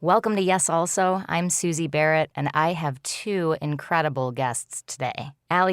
Welcome to Yes Also. I'm Susie Barrett, and I have two incredible guests today.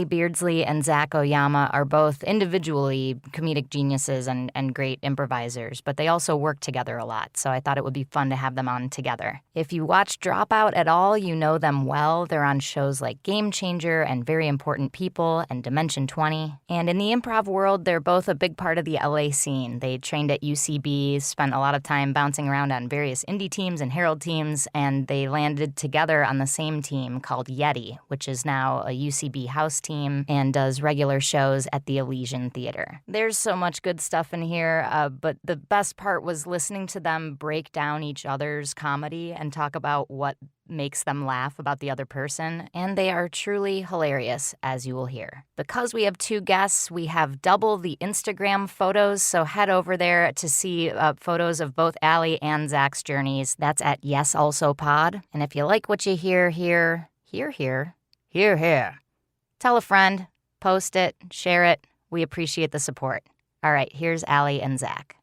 Beardsley and Zac Oyama are both individually comedic geniuses and great improvisers, but they also work together a lot, so I thought it would be fun to have them on together. If you watch Dropout at all, you know them well. They're on shows like Game Changer and Very Important People and Dimension 20. And in the improv world, they're both a big part of the LA scene. They trained at UCB, spent a lot of time bouncing around on various indie teams and Herald teams, and they landed together on the same team called Yeti, which is now a UCB house team and does regular shows at the Elysian Theater. There's so much good stuff in here, but the best part was listening to them break down each other's comedy and talk about what makes them laugh about the other person, and they are truly hilarious, as you will hear. Because we have two guests, we have double the Instagram photos, so head over there to see photos of both Allie and Zach's journeys. That's at Yes Also Pod. And if you like what you hear here, here, tell a friend, post it, share it. We appreciate the support. All right, here's Allie and Zach.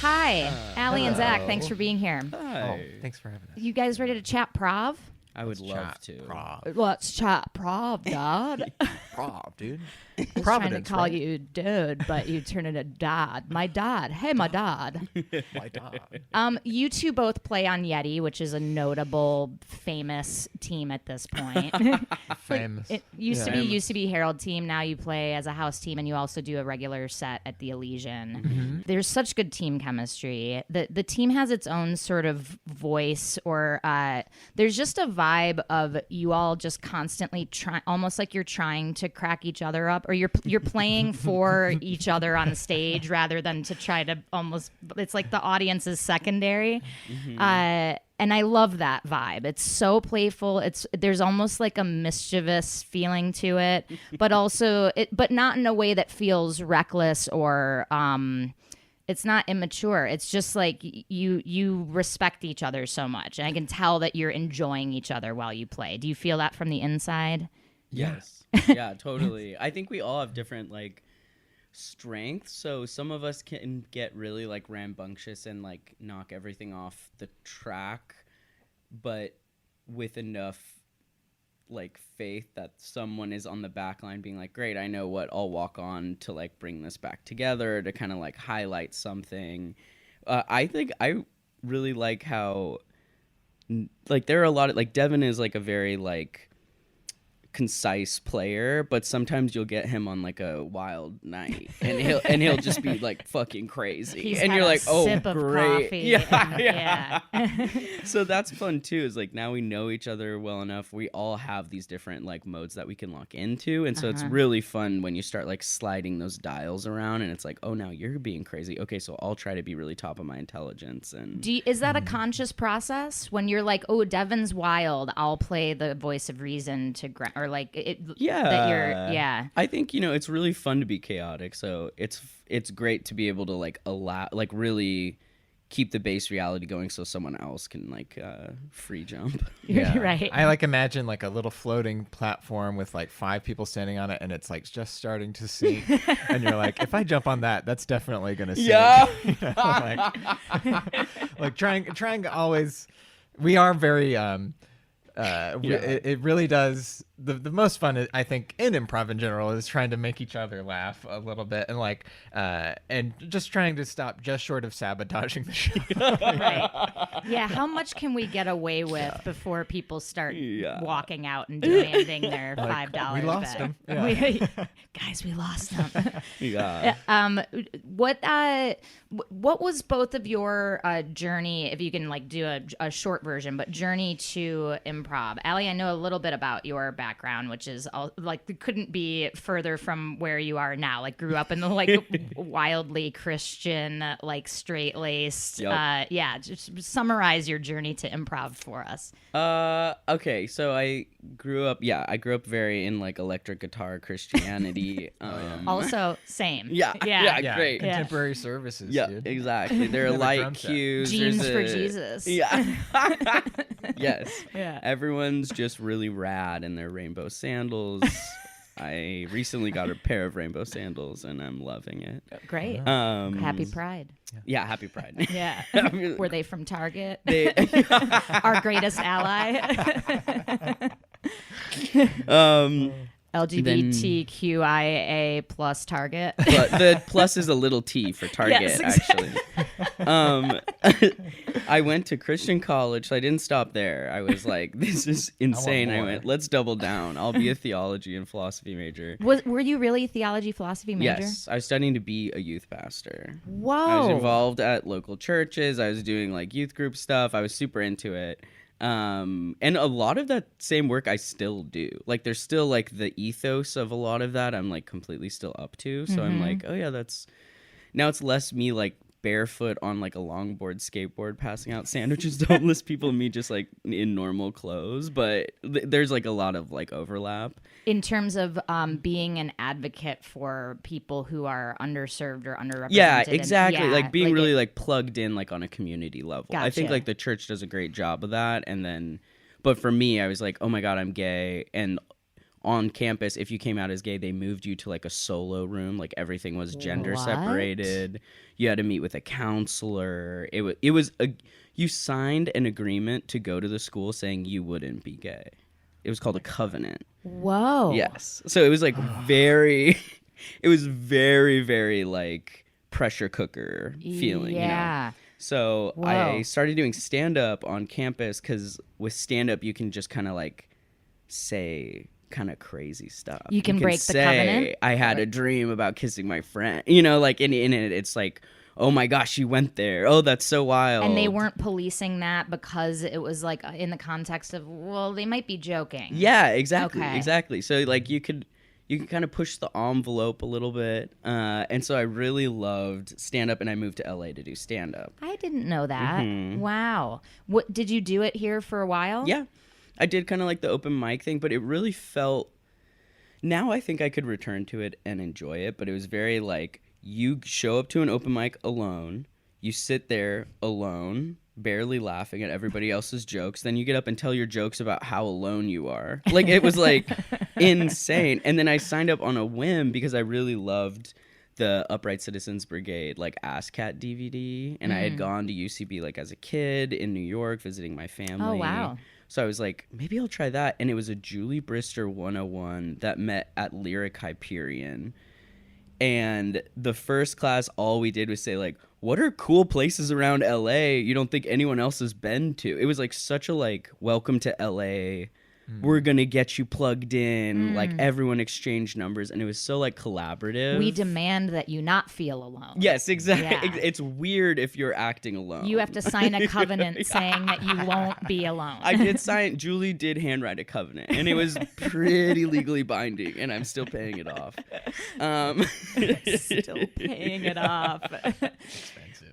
Hi, Allie and Zach. Thanks for being here. Hi. Oh, thanks for having us. You guys ready to chat prov? I would love to. Let's chat prov, Dad. Prov, dude. I was trying to call you dude, but you turn into dad. My dad. Hey, my dad. My dad. You two both play on Yeti, which is a notable, famous team at this point. Famous. It used to be UCB Herald team. Now you play as a house team, and you also do a regular set at the Elysian. Mm-hmm. There's such good team chemistry. The team has its own sort of voice, or there's just a vibe of you all just constantly try, almost like you're trying to crack each other up, or you're playing for each other on stage rather than to try to almost. It's like the audience is secondary. Mm-hmm. And I love that vibe. It's so playful. There's almost like a mischievous feeling to it, but also but not in a way that feels reckless or it's not immature. It's just like you respect each other so much, and I can tell that you're enjoying each other while you play. Do you feel that from the inside? Yes. Yeah, totally. I think we all have different like strengths. So some of us can get really like rambunctious and like knock everything off the track, but with enough like faith that someone is on the back line being like, great, I know what I'll walk on to like bring this back together to kind of like highlight something. I think I really like how like there are a lot of like Devin is like a very like concise player, but sometimes you'll get him on like a wild night and he'll just be like fucking crazy. He's and had you're a like, oh sip of great. coffee Yeah. yeah. So that's fun too, is like now we know each other well enough. We all have these different like modes that we can lock into, and so it's really fun when you start like sliding those dials around and it's like, oh, now you're being crazy. Okay, so I'll try to be really top of my intelligence. And is that a conscious process when you're like, oh, Devin's wild, I'll play the voice of reason to or like it? Yeah, that you're, I think it's really fun to be chaotic. So it's great to be able to like allow like really keep the base reality going so someone else can like free jump. Yeah. Right. I like imagine like a little floating platform with like 5 people standing on it, and it's like just starting to sink, and you're like, if I jump on that, that's definitely gonna sink. Yeah. You know, like trying to always. We are very it really does. The most fun, I think, in improv in general is trying to make each other laugh a little bit, and like and just trying to stop just short of sabotaging the show. Right. Yeah, how much can we get away with before people start walking out and demanding their $5 we lost bet? them. Guys, we lost them. Yeah. What was both of your journey, if you can like do a short version, but journey to improv? Allie, I know a little bit about your background, which is like couldn't be further from where you are now. Like grew up in the like wildly Christian, like straight-laced. Yep. Just summarize your journey to improv for us. Okay, so I grew up very in like electric guitar Christianity. Also, same. Yeah, great. Contemporary services. Yeah, dude. exactly. There are light cues. Jeans for Jesus. Yeah. Yes. Yeah. Everyone's just really rad in their rainbow sandals. I recently got a pair of rainbow sandals, and I'm loving it. Great. Happy Pride. Yeah, happy Pride. Yeah. Were they from Target? They, Our greatest ally. LGBTQIA plus Target. But the plus is a little T for Target, Yes, exactly. actually. I went to Christian college, so I didn't stop there. I was like, this is insane. I more. went, let's double down. I'll be a theology and philosophy major. Were you really a theology philosophy major? Yes, I was studying to be a youth pastor. Whoa. I was involved at local churches. I was doing like youth group stuff. I was super into it. And a lot of that same work I still do. Like there's still like the ethos of a lot of that I'm like completely still up to. So I'm like, oh yeah, now it's less me like barefoot on like a longboard skateboard passing out sandwiches to homeless people and me just like in normal clothes, but there's like a lot of like overlap in terms of being an advocate for people who are underserved or underrepresented. Yeah, exactly. And, like being really like plugged in like on a community level. I think Gotcha. like the church does a great job of that. And then, but for me, I was like, oh my God, I'm gay. And on campus, if you came out as gay, they moved you to like a solo room. Like everything was gender What? separated. You had to meet with a counselor. You signed an agreement to go to the school saying you wouldn't be gay. It was called a covenant. Whoa. Yes. So it was like very, it was very, very like pressure cooker feeling. Yeah. You know? So Whoa. I started doing stand up on campus because with stand up, you can just kind of like say kind of crazy stuff. You can break the say, covenant? I had a dream about kissing my friend. You know, like in it, it's like, oh my gosh, you went there. Oh, that's so wild. And they weren't policing that because it was like in the context of, well, they might be joking. Yeah, exactly. Okay. Exactly. So like you could kind of push the envelope a little bit. And so I really loved stand up and I moved to LA to do stand up. I didn't know that. Wow. What did you do it here for a while? Yeah. I did kind of like the open mic thing, but it really felt, now I think I could return to it and enjoy it, but it was very like, you show up to an open mic alone, you sit there alone, barely laughing at everybody else's jokes, then you get up and tell your jokes about how alone you are. Like, it was like insane. And then I signed up on a whim because I really loved the Upright Citizens Brigade, like ASCAT DVD, and I had gone to UCB like as a kid in New York visiting my family. Oh, wow. So I was like, maybe I'll try that. And it was a Julie Brister 101 that met at Lyric Hyperion. And the first class, all we did was say, like, what are cool places around LA you don't think anyone else has been to? It was like such a like, welcome to LA. We're going to get you plugged in. Like everyone exchanged numbers. And it was so like collaborative. We demand that you not feel alone. Yes, exactly. Yeah. It's weird if you're acting alone. You have to sign a covenant saying that you won't be alone. I did sign. Julie did handwrite a covenant, and it was pretty legally binding, and I'm still paying it off. Still paying it off.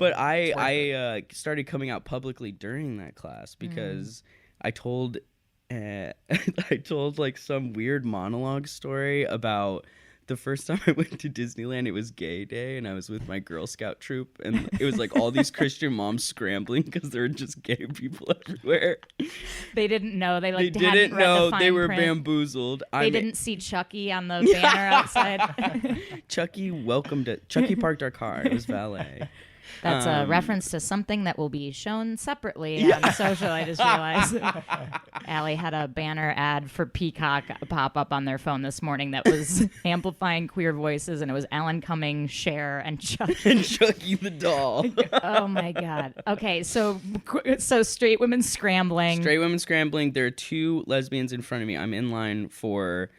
But I started coming out publicly during that class because I told like some weird monologue story about the first time I went to Disneyland. It was gay day, and I was with my Girl Scout troop, and it was like all these Christian moms scrambling because there were just gay people everywhere. They didn't know. They They hadn't didn't read know. the They fine were print. bamboozled. They didn't see Chucky on the banner outside. Chucky Chucky parked our car. It was valet. That's a reference to something that will be shown separately on social. I just realized. Allie had a banner ad for Peacock pop up on their phone this morning that was amplifying queer voices, and it was Alan Cumming, Cher, and Chucky. And Chucky the doll. Oh my God. Okay, so straight women scrambling. Straight women scrambling. There are two lesbians in front of me. I'm in line for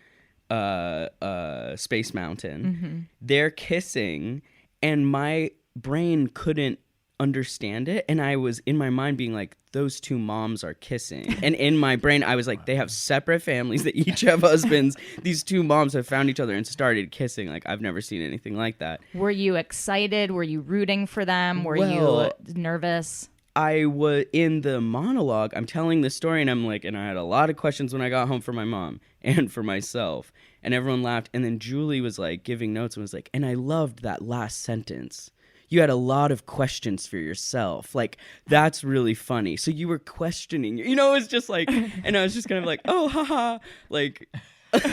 Space Mountain. They're kissing, and my brain couldn't understand it, and I was in my mind being like, those two moms are kissing. And in my brain I was like, they have separate families, that each have husbands. These two moms have found each other and started kissing. Like, I've never seen anything like that. Were you excited? Were you rooting for them? Were you nervous? I was in the monologue, I'm telling the story, and I'm like, and I had a lot of questions when I got home for my mom and for myself, and everyone laughed. And then Julie was like giving notes and was like, and I loved that last sentence. You had a lot of questions for yourself. Like, that's really funny. So you were questioning, it was just like, and I was just kind of like, oh, haha. Like,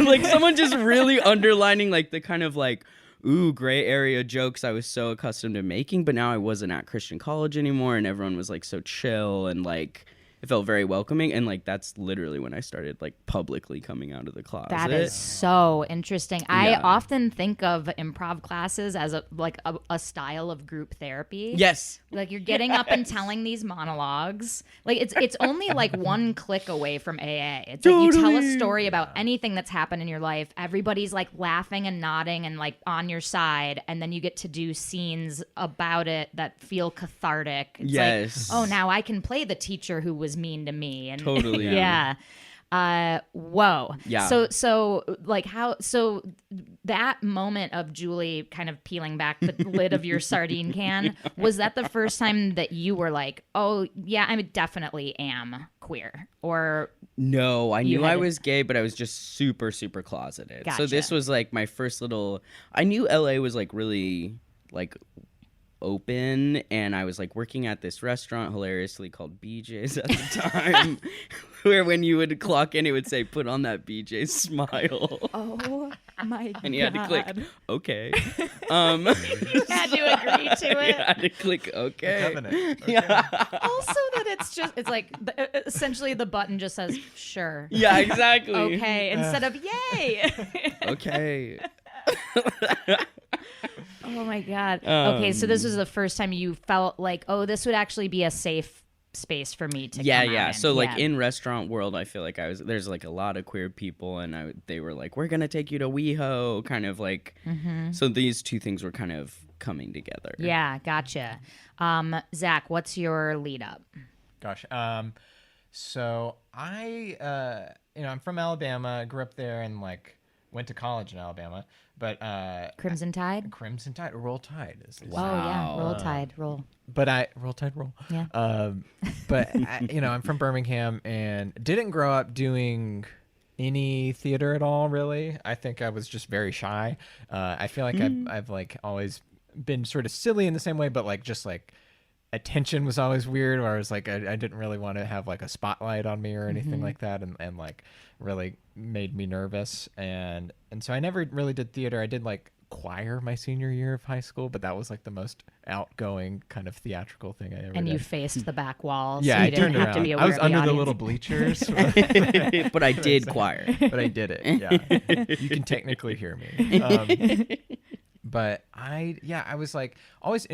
Like someone just really underlining like the kind of like, ooh, gray area jokes I was so accustomed to making, but now I wasn't at Christian college anymore, and everyone was like so chill, and like it felt very welcoming, and like that's literally when I started like publicly coming out of the closet. That is so interesting. I Yeah. often think of improv classes as a style of group therapy. Yes. Like you're getting up and telling these monologues. Like it's only like one click away from AA. It's like you tell a Totally. story about anything that's happened in your life. Everybody's like laughing and nodding and like on your side, and then you get to do scenes about it that feel cathartic. It's Yes. like, oh, now I can play the teacher who was mean to me. And Totally. yeah. Whoa. Yeah. So like so that moment of Julie kind of peeling back the lid of your sardine can, was that the first time that you were like, oh yeah, I definitely am queer? Or No, I You knew had I to- was gay, but I was just super, super closeted. So this Gotcha. was like my first little. I knew LA was like really like open, and I was like working at this restaurant hilariously called BJ's at the time, where when you would clock in, it would say, "Put on that BJ smile," oh my and you had to click You okay. had to agree to You it. had to click okay. Covenant. Yeah. Also that it's like essentially the button just says sure. Yeah, exactly. Okay, instead of yay. Okay. Oh my god. Okay, so this was the first time you felt like, oh, this would actually be a safe space for me to Yeah, come yeah. out in. So like Yeah. in restaurant world, I feel like there's like a lot of queer people, and they were like, we're gonna take you to WeHo, kind of like. So these two things were kind of coming together. Yeah, gotcha. Zach, what's your lead up? Gosh. So I, I'm from Alabama. Grew up there and like went to college in Alabama. But Crimson Tide? Crimson Tide, Roll Tide is. Oh yeah, Wow. Roll Tide, roll. But Roll Tide, roll. Yeah. But I'm from Birmingham and didn't grow up doing any theater at all. Really, I think I was just very shy. I feel like I've like always been sort of silly in the same way, but like just like attention was always weird, where I was like I didn't really want to have like a spotlight on me or anything like that, and like really made me nervous, and so I never really did theater. I did like choir my senior year of high school, but that was like the most outgoing kind of theatrical thing I ever And did. you faced the back wall, so Yeah, you I didn't turned have around. to be aware I was of the under the audience. little bleachers, But I did choir. but I did it. Yeah, you can technically hear me. But I was like always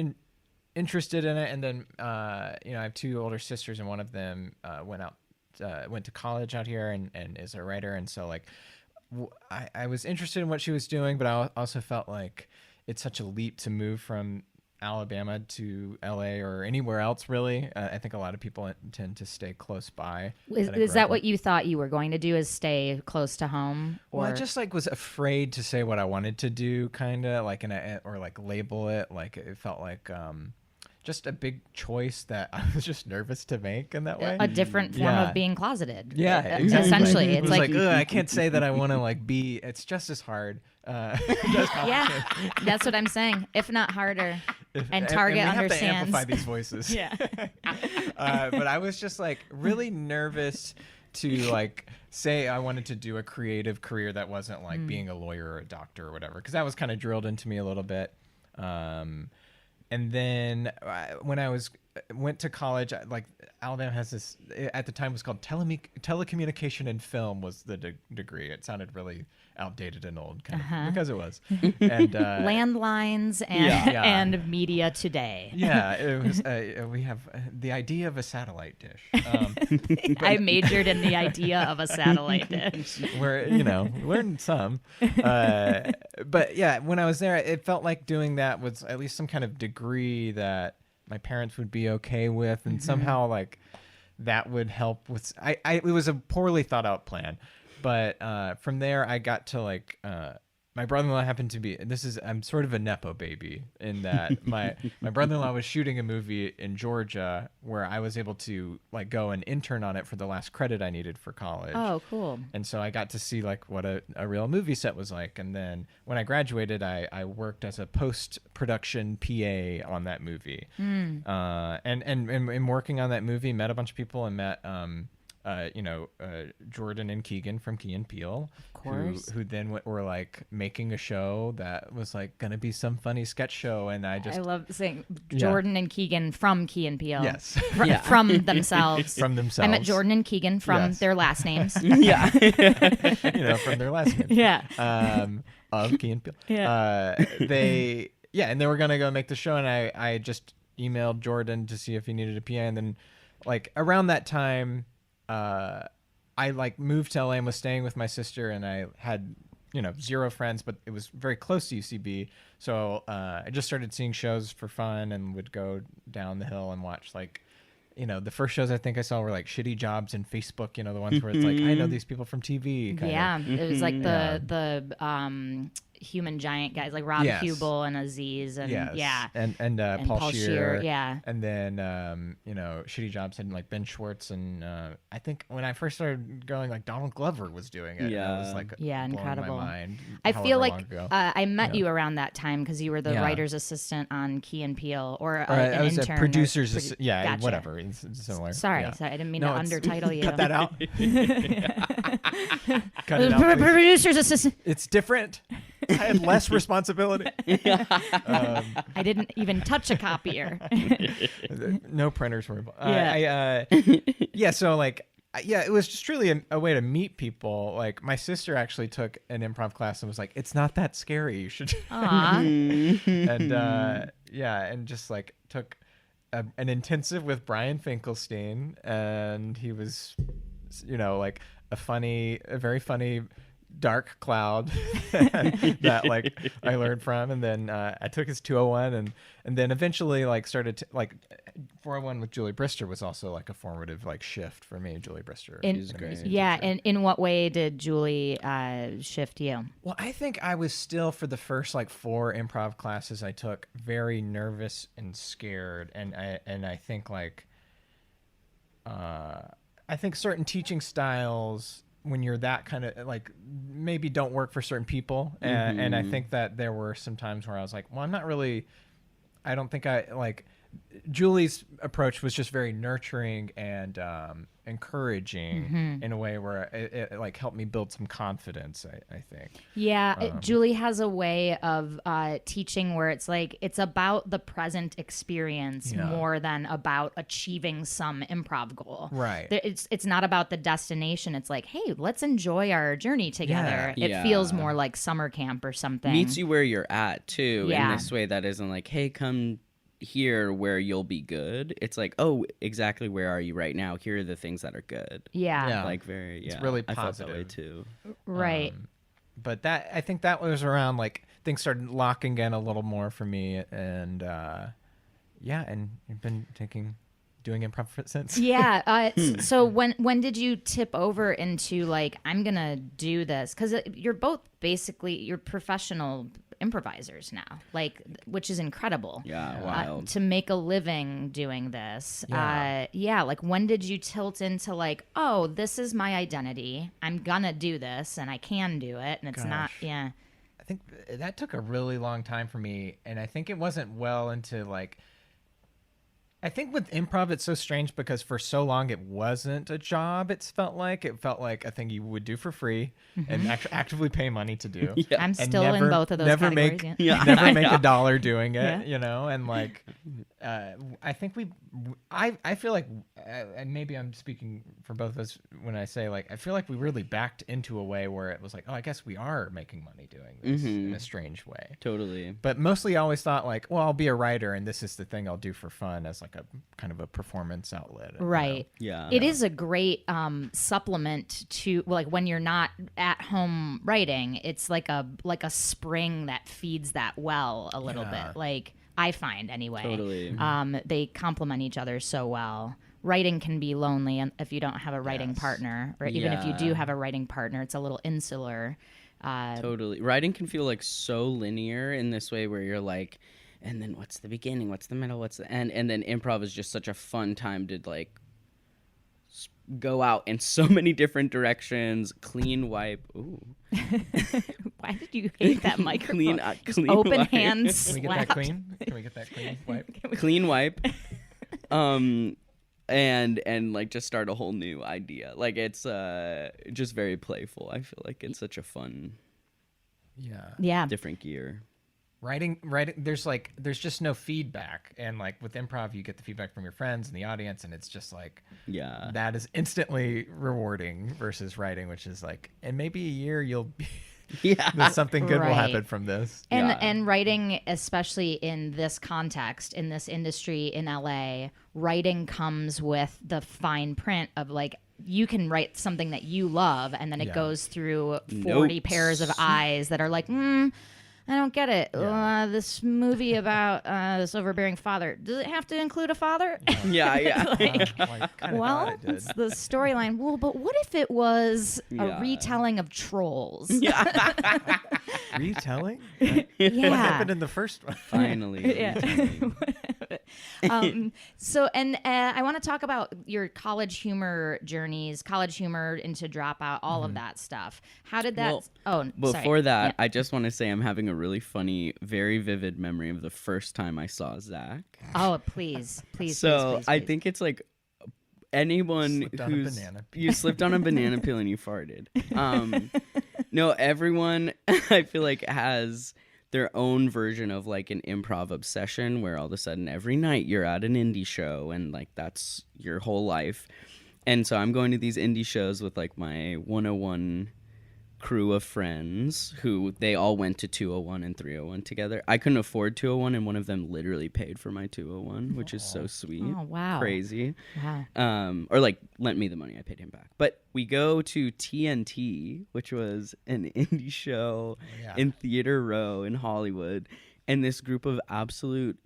interested in it, and then I have two older sisters, and one of them went to college out here and is a writer, and so like I was interested in what she was doing, but I also felt like it's such a leap to move from Alabama to LA or anywhere else, really. I think a lot of people tend to stay close by. Is that what you thought you were going to do, is stay close to home? Or Well, I just like was afraid to say what I wanted to do, kind of like or like label it. Like it felt like just a big choice that I was just nervous to make in that way. a different form Yeah. of being closeted. Yeah, exactly. Essentially, It it's was like, ugh, I can't say that I want to like be. It's just as hard. Just yeah, that's what I'm saying. If not harder, and Target we have to understands. amplify these voices. Yeah. But I was just like really nervous to like say I wanted to do a creative career that wasn't like being a lawyer or a doctor or whatever, because that was kind of drilled into me a little bit. And then when I went to college, like Alabama has this, at the time it was called telecommunication and film was the degree. It sounded really outdated and old, kind of, because it was. And Landlines and Yeah. and media today. yeah, it was. We have the idea of a satellite dish. I majored in the idea of a satellite dish. Where learned some, but yeah, when I was there, it felt like doing that was at least some kind of degree that my parents would be okay with, and somehow like that would help with. It was a poorly thought out plan, but from there I got to like. My brother-in-law happened to be. I'm sort of a nepo baby in that my brother-in-law was shooting a movie in Georgia where I was able to like go and intern on it for the last credit I needed for college. Oh, cool. And so I got to see like what a real movie set was like. And then when I graduated, I worked as a post-production PA on that movie. And working on that movie, met a bunch of people and met Jordan and Keegan from Key and Peele, Of course. who then were like making a show that was like gonna be some funny sketch show, and I love saying Jordan and Keegan from Key and Peele. Yes. From themselves. From themselves. I met Jordan and Keegan from their last names. Yeah. From their last name. Yeah. Of Key and Peele. Yeah. And they were gonna go make the show, and I just emailed Jordan to see if he needed a PA, and then like around that time, I like moved to LA and was staying with my sister, and I had zero friends, but it was very close to UCB, so I just started seeing shows for fun and would go down the hill and watch like the first shows I think I saw were like Shitty Jobs and Facebook, the ones where it's like I know these people from TV kind of. It was like the human giant guys like Rob Hubel and Aziz and and Paul Scheer, and then Shitty Jobs had like Ben Schwartz, and I think when I first started going, like Donald Glover was doing it. Yeah, it was like incredible. My mind, I feel like I met you around that time because you were the writer's assistant on Key and Peele, or I an was intern. A producer's Gotcha. whatever. It's similar. Sorry, I didn't mean to undertitle you. Cut that out. Cut it out. Producer's assistant. It's different. I had less responsibility. I didn't even touch a copier. No printers were involved. So like, it was just really a way to meet people. Like my sister actually took an improv class and was like, "It's not that scary. You should." And and just like took an intensive with Brian Finkelstein, and he was, like a very funny dark cloud that like I learned from, and then I took his 201, and then eventually like started like 401 with Julie Brister was also like a formative like shift for me. Julie Brister is great. And in what way did Julie shift you? Well, I think I was still, for the first like 4 improv classes I took, very nervous and scared, and I think like I think certain teaching styles, when you're that kind of like, maybe don't work for certain people. And I think that there were some times where I was like, well, I don't think I like, Julie's approach was just very nurturing and encouraging in a way where it like helped me build some confidence, I think. Julie has a way of teaching where it's like it's about the present experience more than about achieving some improv goal. Right. It's not about the destination. It's like, hey, let's enjoy our journey together. It feels more like summer camp or something. Meets you where you're at too, in this way that isn't like, hey, come here where you'll be good. It's like, oh, exactly where are you right now? Here are the things that are good. Like very it's really positive. I felt that way too. Right. But that, I think that was around like things started locking in a little more for me, and and I've been doing improv since. So when did you tip over into like, I'm gonna do this? Because you're both basically professional improvisers now, like, which is incredible. Wild. To make a living doing this. Like when did you tilt into like, oh, this is my identity, I'm gonna do this and I can do it, and it's not I think that took a really long time for me, and I think it wasn't well into like, I think with improv it's so strange because for so long it wasn't a job. It felt like a thing you would do for free and actively pay money to do. I'm still in both of those categories. Never make a dollar doing it, and like I think I feel like, and maybe I'm speaking for both of us when I say like, I feel like we really backed into a way where it was like, oh, I guess we are making money doing this in a strange way. Totally. But mostly I always thought like, well, I'll be a writer and this is the thing I'll do for fun as like a kind of a performance outlet. Right. It is a great supplement to like when you're not at home writing. It's like a spring that feeds that well a little bit. Like I find anyway. Totally. They complement each other so well. Writing can be lonely if you don't have a writing partner, or even if you do have a writing partner, it's a little insular. Totally. Writing can feel like so linear in this way where you're like, and then what's the beginning, what's the middle, what's the end, and then improv is just such a fun time to like go out in so many different directions. Clean wipe. Ooh. Why did you hate that microphone? Clean open wipe. hands. Can we get that clean? Can we get that clean wipe? Clean wipe. and like just start a whole new idea. Like it's just very playful. I feel like it's such a fun Yeah. different gear. Writing, there's just no feedback, and like with improv you get the feedback from your friends and the audience, and it's just like that is instantly rewarding versus writing, which is like, and maybe a year you'll be there's something good will happen from this. And writing, especially in this context, in this industry in LA, writing comes with the fine print of like, you can write something that you love, and then it goes through 40 pairs of eyes that are like, I don't get it. This movie about this overbearing father, does it have to include a father? Well, it's the storyline. Well, but what if it was a retelling of Trolls? Retelling? Yeah. What happened in the first one? Finally. So, I want to talk about your college humor journeys, college humor into Dropout, all of that stuff. How did that? Before that, I just want to say I'm having a really funny, very vivid memory of the first time I saw Zac. Oh, please. So I think it's like anyone who's you slipped on a banana peel and you farted. No, everyone I feel like has their own version of like an improv obsession where all of a sudden every night you're at an indie show and like that's your whole life. And so I'm going to these indie shows with like my 101 crew of friends who they all went to 201 and 301 together. I couldn't afford 201 and one of them literally paid for my 201, which is so sweet. Oh, wow. Crazy. Wow. Or like lent me the money, I paid him back. But we go to TNT, which was an indie show in Theater Row in Hollywood, and this group of absolute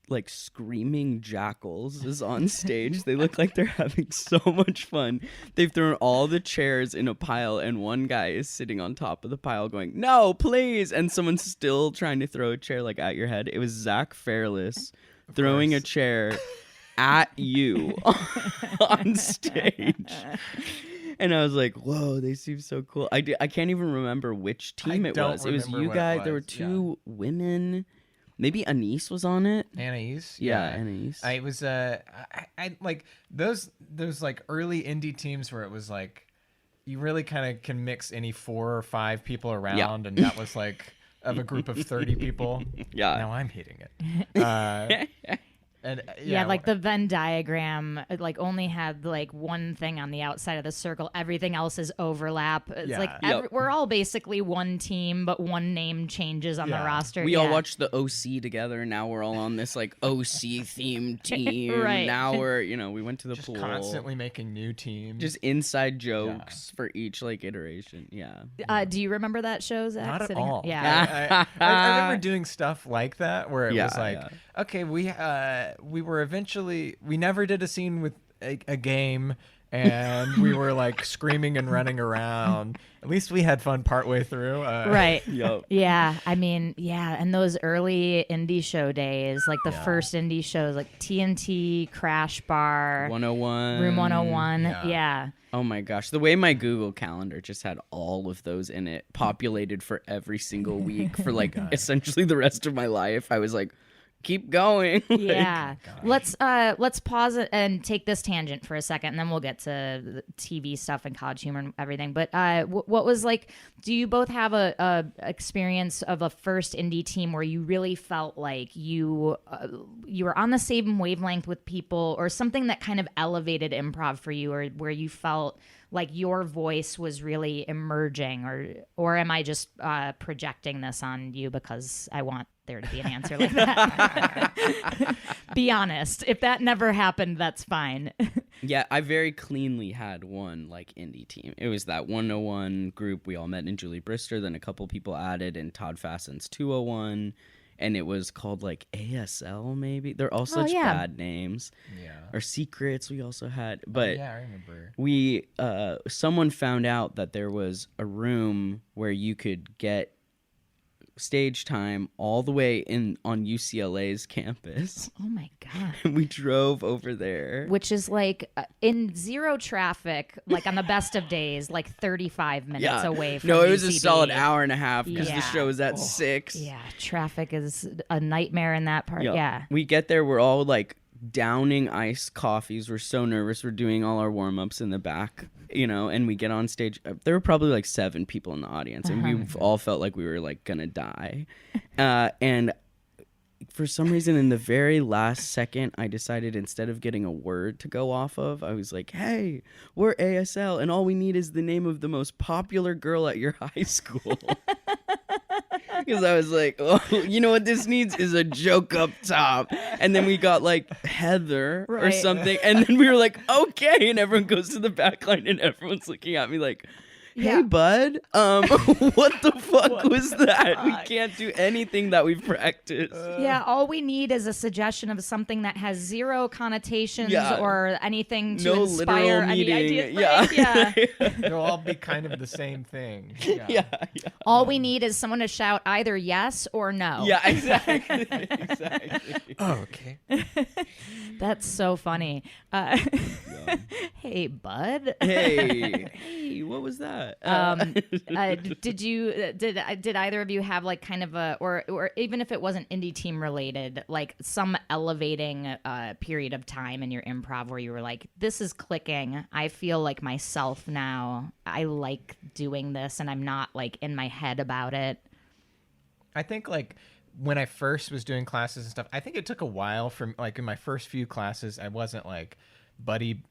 like screaming jackals is on stage. They look like they're having so much fun. They've thrown all the chairs in a pile and one guy is sitting on top of the pile going, "No, please!" And someone's still trying to throw a chair like at your head. It was Zach Fairless throwing a chair at you on stage. And I was like, whoa, they seem so cool. I can't even remember which team it was. It was you guys. There were two women. Maybe Anise was on it. Anais? Yeah, Anais. I was I like those like early indie teams where it was like you really kind of can mix any 4 or 5 people around, and that was like of a group of 30 people. Yeah. Now I'm hating it. And like the Venn diagram, like only had like one thing on the outside of the circle. Everything else is overlap. It's like we're all basically one team, but one name changes on the roster. We all watched the OC together. Now we're all on this like OC themed team. Right. Now we're we went to the just pool. constantly making new teams. Just inside jokes for each like iteration. Yeah. Do you remember that show, Zach? Not at all. Yeah. I remember doing stuff like that where it was like, okay, we were eventually, we never did a scene with a game, and we were like screaming and running around. At least we had fun partway through. Right. Yeah. I mean, and those early indie show days, like the first indie shows, like TNT, Crash Bar, 101, Room 101. Yeah. Oh my gosh, the way my Google Calendar just had all of those in it, populated for every single week for like essentially the rest of my life. I was like, keep going. Yeah. Let's pause it and take this tangent for a second, and then we'll get to the TV stuff and College Humor and everything. But what was like, do you both have a experience of a first indie team where you really felt like you were on the same wavelength with people, or something that kind of elevated improv for you, or where you felt like your voice was really emerging, or am I just projecting this on you because I want there to be an answer like that? Be honest. If that never happened, that's fine. Yeah, I very cleanly had one like indie team. It was that 101 group. We all met in Julie Brister. Then a couple people added in Todd Fasson's 201. And it was called like ASL maybe. They're all such bad names. Yeah. Or Secrets we also had. But I remember. We someone found out that there was a room where you could get stage time all the way in on UCLA's campus. Oh my god. And we drove over there, which is like in zero traffic, like on the best of days, like 35 minutes away from it was UCB. a solid hour and a half because the show was at 6. Yeah, traffic is a nightmare in that part. Yeah. We get there, we're all like downing iced coffees. We're so nervous. We're doing all our warm-ups in the back, and we get on stage. There were probably like 7 people in the audience, and we all felt like we were like gonna die. And for some reason, in the very last second, I decided instead of getting a word to go off of, I was like, hey, we're ASL, and all we need is the name of the most popular girl at your high school. Because I was like, oh, you know what this needs is a joke up top. And then we got like Heather or something. And then we were like, okay. And everyone goes to the back line and everyone's looking at me like, hey, bud, what the fuck was that? We can't do anything that we've practiced. Yeah, all we need is a suggestion of something that has 0 connotations or anything to inspire any ideas. Yeah. They'll all be kind of the same thing. Yeah. All we need is someone to shout either yes or no. Yeah, exactly. Oh, okay. That's so funny. Hey, bud. Hey, what was that? Did either of you have like kind of a or even if it wasn't indie team related, like some elevating period of time in your improv where you were like, this is clicking, I feel like myself now, I like doing this and I'm not like in my head about it? I think like when I first was doing classes and stuff, I think it took a while from like in my first few classes, I wasn't like buddy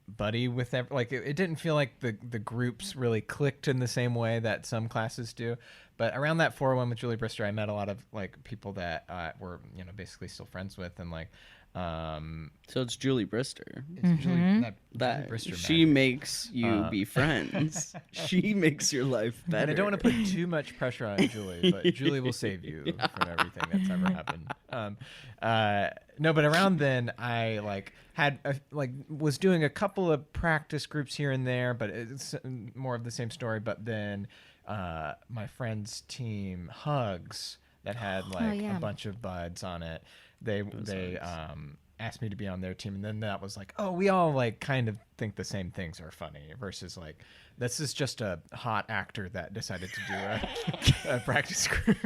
with like it didn't feel like the groups really clicked in the same way that some classes do. But around that 401 with Julie Brister, I met a lot of like people that were basically still friends with, and like so it's Julie Brister. It's Julie Brister she makes you be friends. She makes your life better. And I don't want to put too much pressure on Julie, but Julie will save you from everything that's ever happened. No, but around then I like had was doing a couple of practice groups here and there, but it's more of the same story. But then my friend's team, Hugs, that had like a bunch of buds on it. They asked me to be on their team, and then that was like, oh, we all like kind of think the same things are funny versus like this is just a hot actor that decided to do a practice group.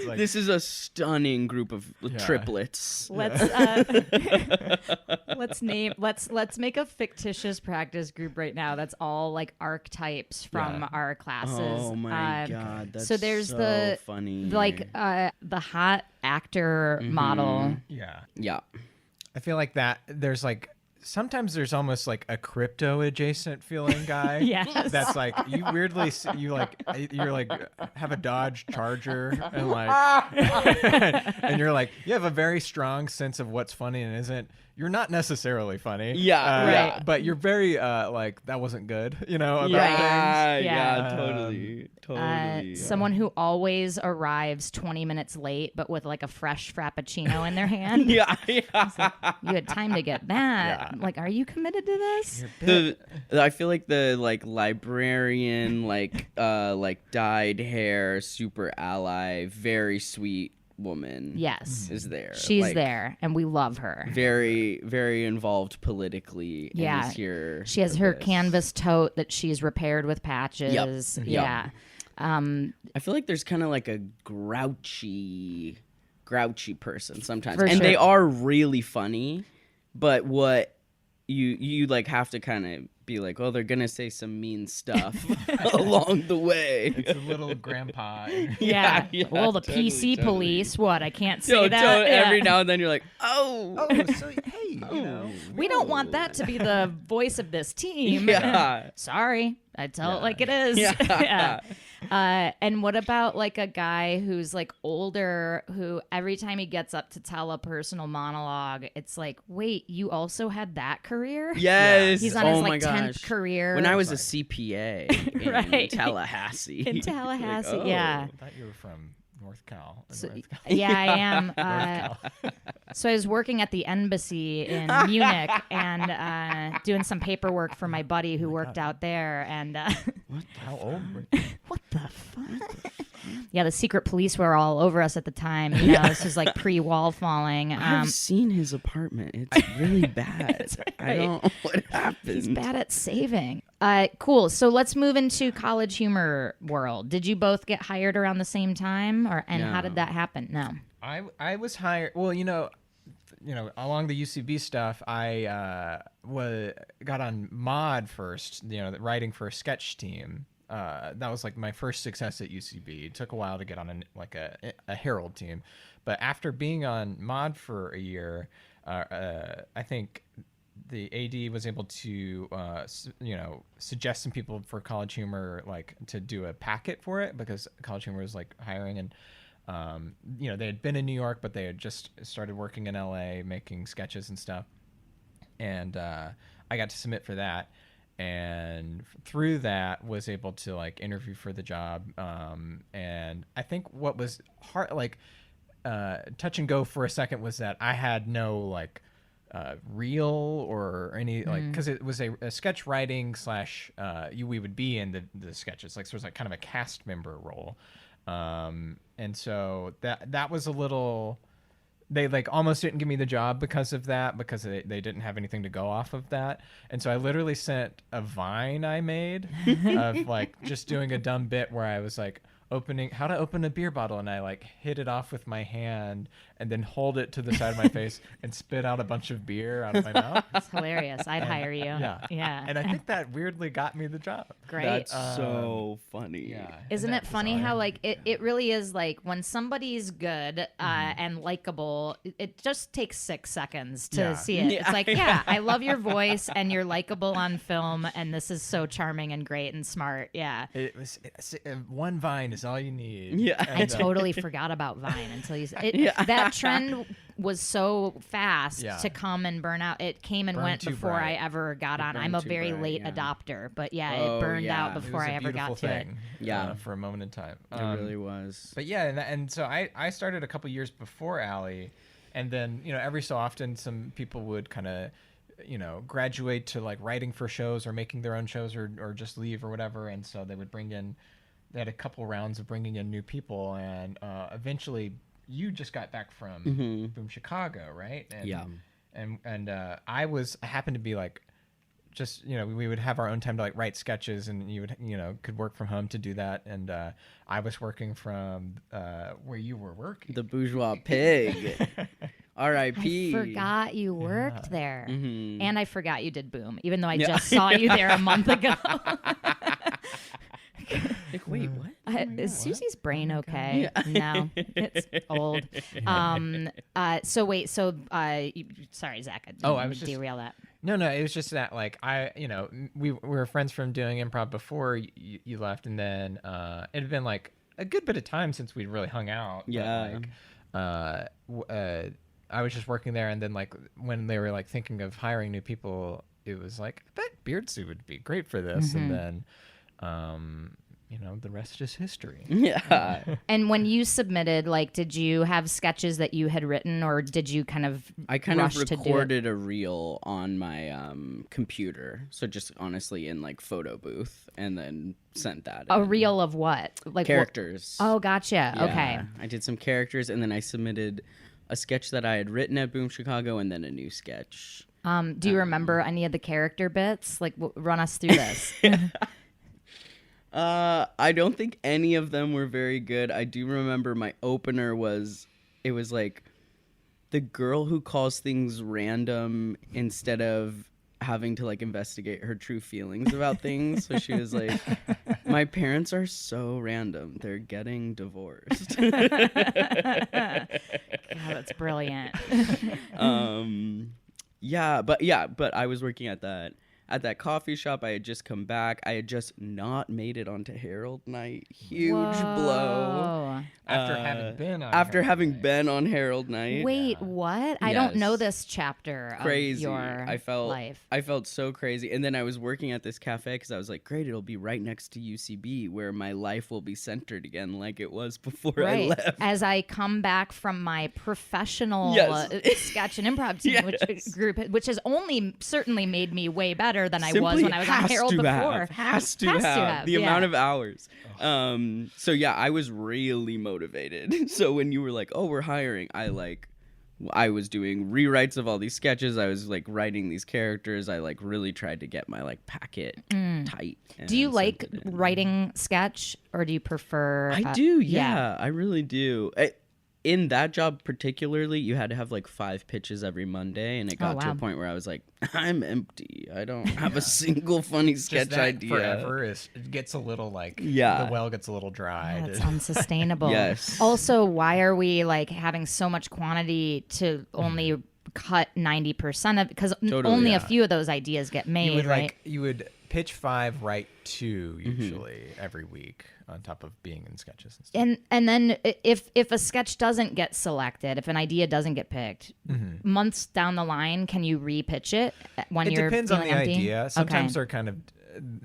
Like, this is a stunning group of triplets. Let's make a fictitious practice group right now that's all like archetypes from our classes. Oh my god, that's so there's the funny, like the hot actor model. Yeah. I feel like that there's like sometimes there's almost like a crypto adjacent feeling guy. Yes. That's like you weirdly you're like have a Dodge Charger and like and you're like you have a very strong sense of what's funny and isn't. You're not necessarily funny. Right. But you're very like that wasn't good, about things. Yeah, totally. Someone who always arrives 20 minutes late, but with like a fresh frappuccino in their hand. Yeah. Like, you had time to get that. Like, are you committed to this? I feel like the like librarian, like dyed hair, super ally, very sweet woman. Yes, is there. She's like, there, and we love her. Very, very involved politically. Yeah, and is here she has her canvas tote that she's repaired with patches. Yep. Yeah. I feel like there's kind of like a grouchy person sometimes, For and sure. they are really funny. But what you like have to kind of be like, oh, they're gonna say some mean stuff along the way. It's a little grandpa. Yeah. Well, the totally, PC police. What? I can't say that. Every now and then you're like, oh, so hey, we don't want that to be the voice of this team. Yeah. Sorry, I tell it like it is. Yeah. And what about like a guy who's like older, who every time he gets up to tell a personal monologue, it's like, wait, you also had that career? Yes. He's on his like my 10th gosh. career. When I was a CPA in Right. Tallahassee. In Tallahassee, Like, yeah. I thought you were from North Cal. Yeah, I am. So I was working at the embassy in Munich and doing some paperwork for my buddy who worked out there. And How old were you? what the fuck? Yeah, the secret police were all over us at the time. You know, this was like pre-wall falling. I've seen his apartment. It's really bad. I don't know what happened. He's bad at saving. Cool. So let's move into college humor world. Did you both get hired around the same time, and how did that happen? No. I was hired. Well, along the UCB stuff, I got on Mod first, writing for a sketch team. That was like my first success at UCB. It took a while to get on a Herald team, but after being on Mod for a year, I think the AD was able to suggest some people for CollegeHumor, like to do a packet for it, because CollegeHumor was like hiring, and they had been in New York, but they had just started working in LA making sketches and stuff, and I got to submit for that. And through that was able to like interview for the job. And I think what was hard, like touch and go for a second, was that I had no like reel or any like, because it was a sketch writing / we would be in the sketches, like so it was like kind of a cast member role. And so that was a little. They like almost didn't give me the job because of that, because they didn't have anything to go off of that. And so I literally sent a Vine I made of like just doing a dumb bit where I was like how to open a beer bottle, and I like hit it off with my hand and then hold it to the side of my face and spit out a bunch of beer out of my mouth. That's hilarious. I'd hire you. Yeah. And I think that weirdly got me the job. Great. That's so funny. Yeah. Isn't it funny how like it really is, like when somebody's good and likable, it just takes 6 seconds to see it. It's like, I love your voice and you're likable on film, and this is so charming and great and smart. Yeah. One Vine is all you need. Yeah. And, I totally forgot about Vine until you said it. That trend was so fast to come and burn out. It came and went before I ever got on. I'm a very late adopter, but it burned out before I ever got to it. Yeah, for a moment in time. It really was. But and so I started a couple years before Allie, and then every so often some people would kind of graduate to like writing for shows or making their own shows or just leave or whatever, and so they would they had a couple rounds of bringing in new people, and eventually you just got back from Boom Chicago, right? And, And I happened to be like, just we would have our own time to like write sketches, and you would could work from home to do that. And I was working from where you were working, the Bourgeois Pig. R.I.P. I forgot you worked there, and I forgot you did Boom, even though I just saw you there a month ago. Like, wait, what? Is Susie's brain okay? No, it's old. Sorry, Zach. I was just derail that. No, it was just that like we were friends from doing improv before you left, and then it had been like a good bit of time since we'd really hung out. Yeah. But, like, I was just working there, and then like when they were like thinking of hiring new people, it was like, I bet Beardsley would be great for this, and then. The rest is history. Yeah. And when you submitted, like, did you have sketches that you had written, or did you kind of recorded a reel on my computer, so just honestly in like photo booth, and then sent that. A reel of what? Like characters. Oh, gotcha. Yeah. Okay. I did some characters, and then I submitted a sketch that I had written at Boom Chicago, and then a new sketch. Do you remember any of the character bits? Like, run us through this. I don't think any of them were very good. I do remember my opener was like the girl who calls things random instead of having to like investigate her true feelings about things. So she was like, my parents are so random. They're getting divorced. God, that's brilliant. But I was working at that coffee shop. I had just come back. I had just not made it onto Herald Night. Huge blow. After having been on Herald Night. Wait, what? I don't know this chapter crazy. Of your life. I felt so crazy. And then I was working at this cafe because I was like, great, it'll be right next to UCB where my life will be centered again like it was before I left. As I come back from my professional sketch and improv team, which has only certainly made me way better than I was when I was on Herald before. Has to have the amount of hours. So yeah, I was really motivated. So when you were like, "Oh, we're hiring," I was doing rewrites of all these sketches. I was like writing these characters. I like really tried to get my like packet tight. Do you like writing sketch, or do you prefer? I do. Yeah, I really do. in that job particularly, you had to have like 5 pitches every Monday, and it got to wow. a point where I was like, I'm empty. I don't have a single funny Just sketch that idea. forever it gets a little like Yeah. the well gets a little dry. That's unsustainable. Yes. Also, why are we like having so much quantity to only cut 90% of? Because Totally, only yeah. a few of those ideas get made, you would right? you would pitch 5, write 2 usually every week on top of being in sketches and stuff. And then if a sketch doesn't get selected, if an idea doesn't get picked, months down the line, can you re-pitch it when It you're depends on the feeling empty? idea. Sometimes Okay. they're kind of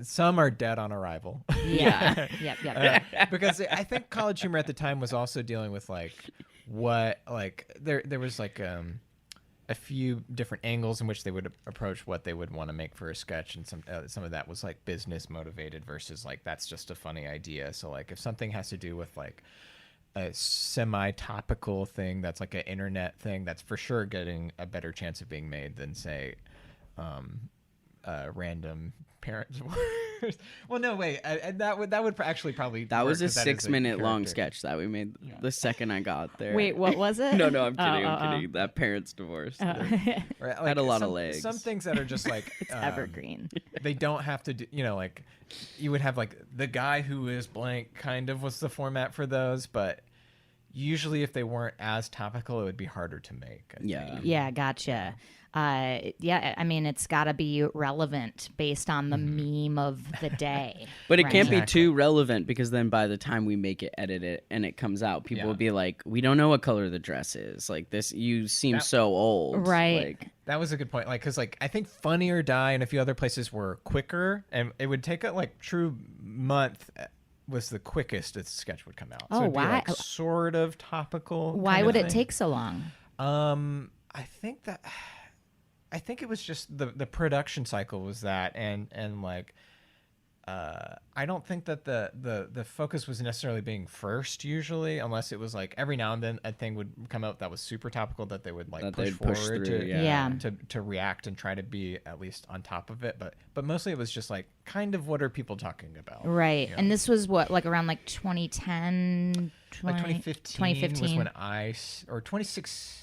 some are dead on arrival. Yeah. Yep. Because I think College Humor at the time was also dealing with like what like there was like a few different angles in which they would approach what they would want to make for a sketch, and some of that was like business motivated versus like that's just a funny idea. So like if something has to do with like a semi-topical thing that's like an internet thing, that's for sure getting a better chance of being made than say random parents. Well, no, wait. That would actually probably That was a work, 'cause that is 6-minute long character. sketch that we made the second I got there. Wait, what was it? No, I'm kidding. Oh, I'm kidding. That parent's divorce. Right, Had a lot of legs. Some things that are just like Evergreen. they don't have to do, like you would have like the guy who is blank kind of was the format for those, but usually if they weren't as topical, it would be harder to make. I Yeah. think. Yeah, gotcha. Yeah, I mean, it's got to be relevant based on the meme of the day. But it right? can't be Exactly. too relevant, because then by the time we make it, edit it, and it comes out, people Yeah. will be like, we don't know what color the dress is. Like, this, you seem so old. Right. Like, That was a good point. Like, cause like I think Funny or Die and a few other places were quicker, and it would take a like true month was the quickest a sketch would come out. Oh, so it'd be, why- like, sort of topical. Why kind of would it thing. take so long? I think it was just the production cycle was that, and like I don't think that the focus was necessarily being first usually, unless it was like every now and then a thing would come out that was super topical that they would like That push they'd push forward through, to, yeah. to react and try to be at least on top of it, but mostly it was just like kind of what are people talking about, Right. you know? And this was what, like around like 2010, Like 2015 was 2015. when or 26.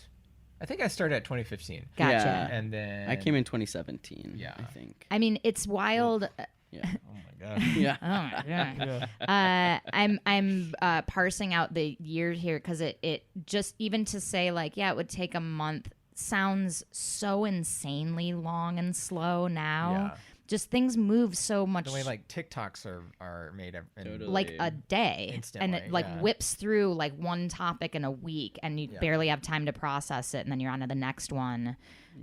I think I started at 2015. Gotcha. Yeah. And then I came in 2017. Yeah. I think. I mean, it's wild. Yeah. Oh my god. Yeah. Oh my god. I'm parsing out the years here because it just, even to say like, yeah, it would take a month sounds so insanely long and slow now. Yeah. Just things move so much. The way like TikToks are made in Totally. like a day, Instantly, and it like yeah. whips through like one topic in a week, and you Yeah. barely have time to process it, and then you're on to the next one.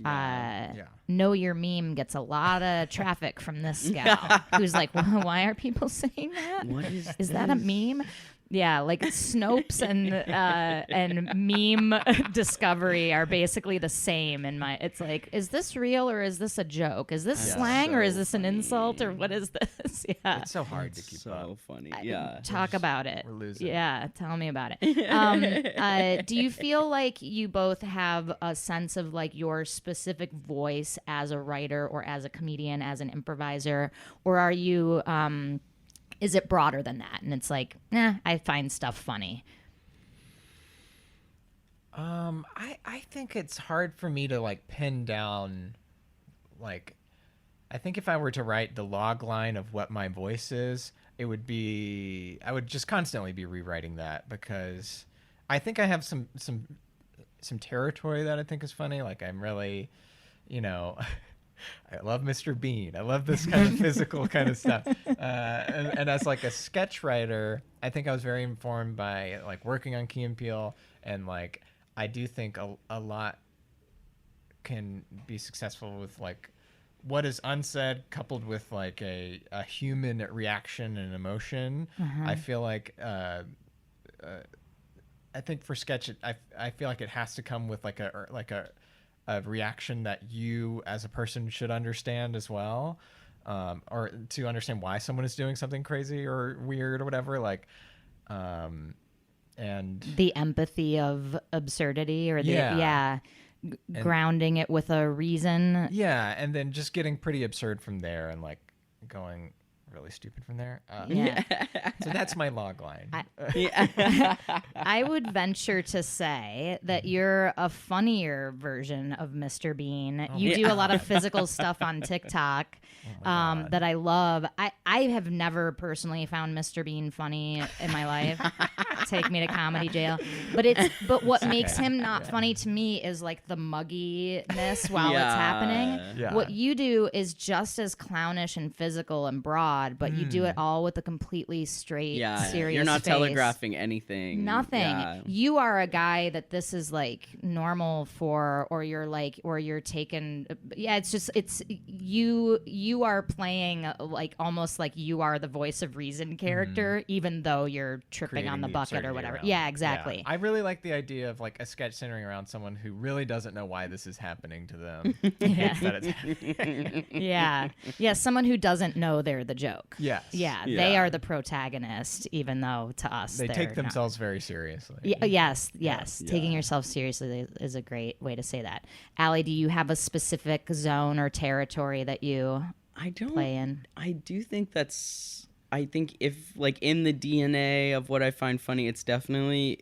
Yeah. Know Your Meme gets a lot of traffic from this gal who's like, well, why are people saying that? What is that a meme? Yeah, like Snopes and meme discovery are basically the same in my. It's like, is this real or is this a joke? Is this Yeah. slang or is So this an insult or what is this? Yeah, It's so hard to keep so up. funny. Yeah. talk about it. we're losing. Yeah, tell me about it. Do you feel like you both have a sense of like your specific voice as a writer or as a comedian, as an improviser, or are you? Is it broader than that? And it's like, I find stuff funny. I think it's hard for me to like pin down, like, I think if I were to write the log line of what my voice is, it would be, I would just constantly be rewriting that, because I think I have some territory that I think is funny. Like I'm really, I love Mr. Bean. I love this kind of physical kind of stuff. And as like a sketch writer, I think I was very informed by like working on Key and Peele, and like I do think a lot can be successful with like what is unsaid coupled with like a human reaction and emotion. I feel like I think for sketch, I feel like it has to come with like a reaction that you as a person should understand as well, or to understand why someone is doing something crazy or weird or whatever. Like, and The empathy of absurdity, or the Yeah. grounding it with a reason. yeah, and then just getting pretty absurd from there, and like going, really stupid from there. Yeah. So that's my log line. I would venture to say that you're a funnier version of Mr. Bean. You do a lot of physical stuff on TikTok that I love. I have never personally found Mr. Bean funny in my life. Take me to comedy jail. But what makes him not funny to me is like the mugginess while it's happening. Yeah. What you do is just as clownish and physical and broad, but you do it all with a completely straight, serious you're not face. telegraphing anything. Nothing. Yeah. You are a guy that this is like normal for, or you're taken. Yeah, it's you are playing like almost like you are the voice of reason character, even though you're tripping on the bucket or whatever. Yeah, exactly. Yeah. I really like the idea of like a sketch centering around someone who really doesn't know why this is happening to them. Yeah, someone who doesn't know they're the joke. Yes. Yeah, they are the protagonist, even though to us They they're take not. themselves very seriously. Yes. Taking yourself seriously is a great way to say that. Allie, do you have a specific zone or territory that you play in? I do think I think if like in the DNA of what I find funny, it's definitely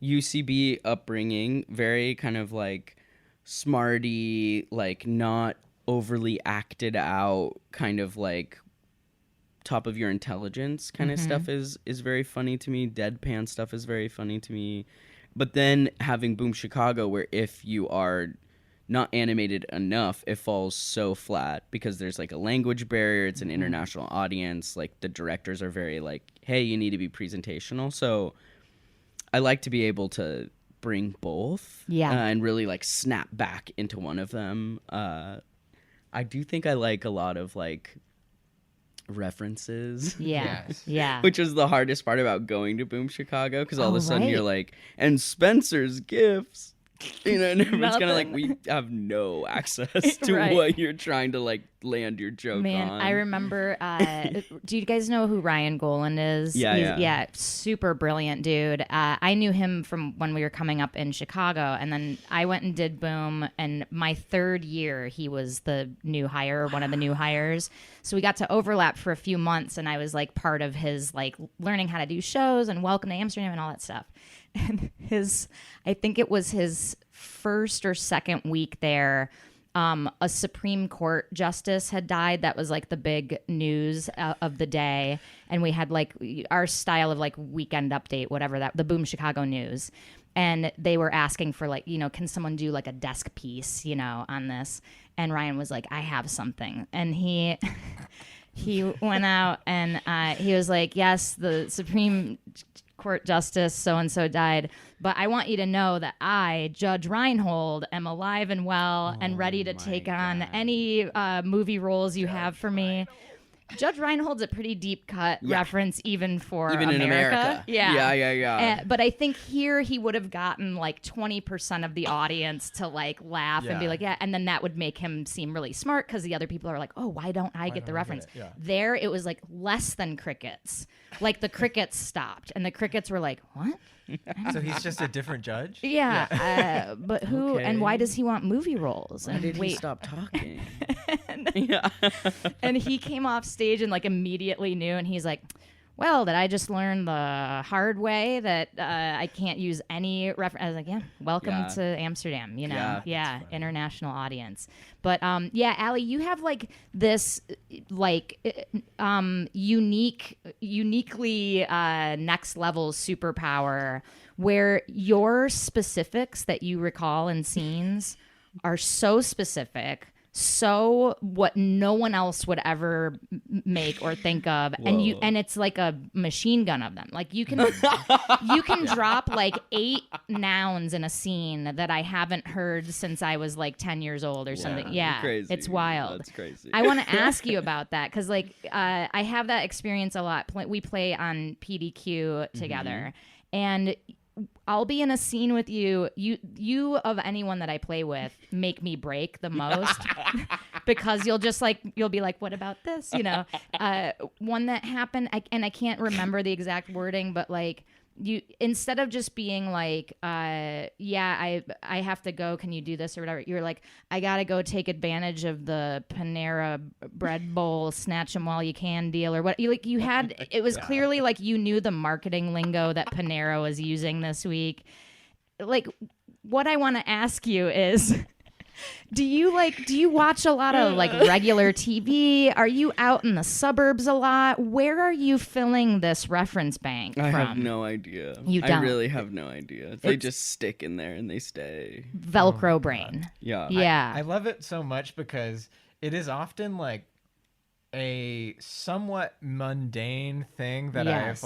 UCB upbringing, very kind of like smarty, like not overly acted out, kind of like top of your intelligence kind of stuff is very funny to me. Deadpan stuff is very funny to me. But then having Boom Chicago, where if you are not animated enough, it falls so flat because there's like a language barrier. It's an international audience. Like the directors are very like, hey, you need to be presentational. So I like to be able to bring both and really like snap back into one of them. I do think I like a lot of like references. Yeah. Which is the hardest part about going to Boom Chicago, because all of a sudden you're like, and Spencer's gifts. You know, and everyone's kind of like, we have no access to what you're trying to like land your joke on. I remember. Do you guys know who Ryan Goland is? Yeah. Super brilliant dude. I knew him from when we were coming up in Chicago, and then I went and did Boom. And my third year, he was the new hire, one of the new hires. So we got to overlap for a few months, and I was like part of his like learning how to do shows and Welcome to Amsterdam and all that stuff. And I think it was his first or second week there, a Supreme Court justice had died. That was like the big news of the day. And we had like our style of like Weekend Update, whatever the Boom Chicago News. And they were asking for like, can someone do like a desk piece, on this? And Ryan was like, I have something. And he went out and he was like, yes, the Supreme Court Justice so-and-so died, but I want you to know that I, Judge Reinhold, am alive and well and ready to take on any movie roles you have for me. Judge Reinhold's a pretty deep cut reference even in America. Yeah. But I think here he would have gotten like 20% of the audience to like laugh and be like, yeah. And then that would make him seem really smart because the other people are like, oh, why don't I get the reference? There it was like less than crickets. Like the crickets stopped and the crickets were like, what? So he's just a different judge? Yeah. But who and why does he want movie roles? Why did he stop talking? And he came off stage and like immediately knew, and he's like, well, did I just learn the hard way that I can't use any reference? I was like, yeah, welcome to Amsterdam, international audience. But Allie, you have like this like uniquely next level superpower where your specifics that you recall in scenes are so specific, so what no one else would ever make or think of. Whoa. and it's like a machine gun of them. Like you can drop like 8 nouns in a scene that I haven't heard since I was like 10 years old or something. Yeah, crazy. It's wild. That's crazy. I want to ask you about that because like I have that experience a lot. We play on PDQ together, and I'll be in a scene with you. You of anyone that I play with make me break the most because you'll be like, what about this? One that happened, and I can't remember the exact wording, but like you instead of just being like, yeah, I have to go. Can you do this or whatever? You're like, I gotta go take advantage of the Panera bread bowl, snatch them while you can deal or what. You had it was clearly like you knew the marketing lingo that Panera was using this week. Like, what I want to ask you is. Do you watch a lot of like regular TV? Are you out in the suburbs a lot? Where are you filling this reference bank from? I have no idea. You don't. I really have no idea. They just stick in there and they stay. Velcro brain. Yeah. Yeah. I love it so much because it is often like a somewhat mundane thing that Yes.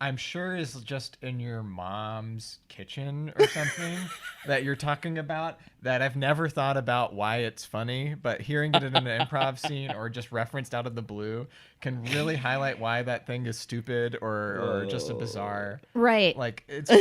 I'm sure is just in your mom's kitchen or something that you're talking about that I've never thought about why it's funny, but hearing it in an improv scene or just referenced out of the blue can really highlight why that thing is stupid or just a bizarre. Right. Like it's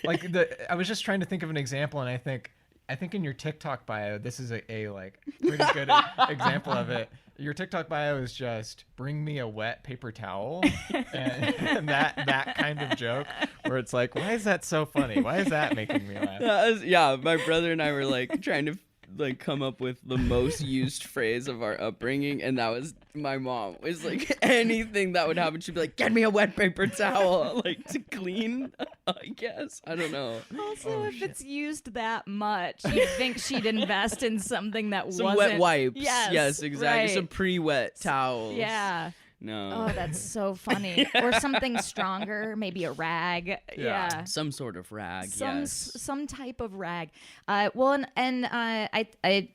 like I was just trying to think of an example, and I think in your TikTok bio, this is a like pretty good example of it. Your TikTok bio is just bring me a wet paper towel, and that kind of joke where it's like, why is that so funny? Why is that making me laugh? My brother and I were like trying to like come up with the most used phrase of our upbringing, and that was my mom was like anything that would happen, she'd be like, get me a wet paper towel, like to clean. I guess I don't know. Also, if it's used that much, you'd think she'd invest in something that Some wasn't wet wipes. Yes, Exactly. right. Some pre-wet towels. Yeah. No. Oh, that's so funny. Or something stronger, maybe a rag. Yeah. Some sort of rag. Some type of rag. I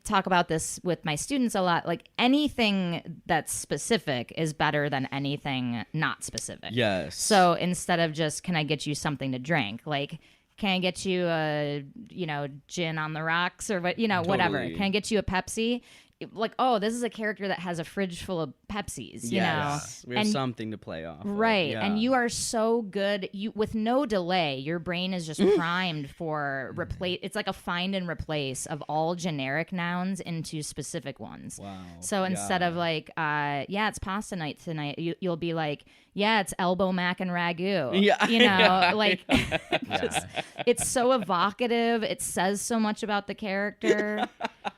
talk about this with my students a lot. Like anything that's specific is better than anything not specific. Yes. So instead of just, can I get you something to drink? Like, can I get you a, gin on the rocks or what, whatever. Totally. Can I get you a Pepsi? Like, oh, this is a character that has a fridge full of Pepsis, you know? We have something to play off. Right. Yeah. And you are so good. You with no delay, your brain is just primed for replace. It's like a find and replace of all generic nouns into specific ones. Wow. So instead of like, it's pasta night tonight, you'll be like, yeah, it's elbow mac and ragu. Yeah. Like it's so evocative. It says so much about the character.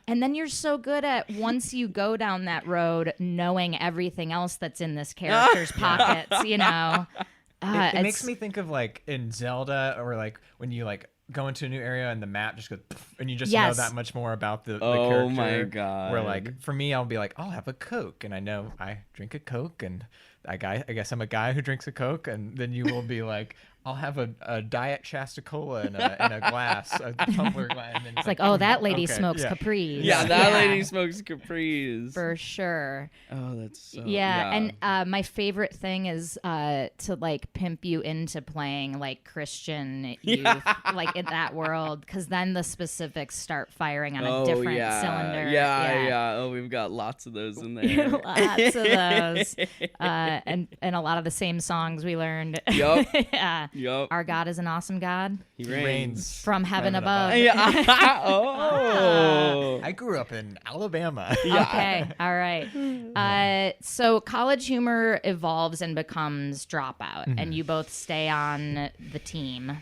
And then you're so good at once you go down that road, knowing everything else that's in this character's pockets, It makes me think of like in Zelda, or like when you like go into a new area and the map just goes and you just know that much more about the character. Oh my God. Where like for me, I'll be like, I'll have a Coke, and I know I drink a Coke, and I guess I'm a guy who drinks a Coke, and then you will be like, I'll have a Diet Shasta Cola in a glass, a tumbler glass. And then It's like, oh, that lady okay, smokes yeah. Capris. Yeah, that lady smokes Capris. For sure. Oh, that's so... Yeah, and my favorite thing is to like pimp you into playing like Christian youth, like in that world, because then the specifics start firing on a different cylinder. Yeah. Oh, we've got lots of those in there. Lots of those, and a lot of the same songs we learned. Yup. Yeah. Yup. Our God is an awesome God. He reigns. From heaven above. Yeah. Oh. I grew up in Alabama. Okay. All right. So college humor evolves and becomes Dropout, and you both stay on the team,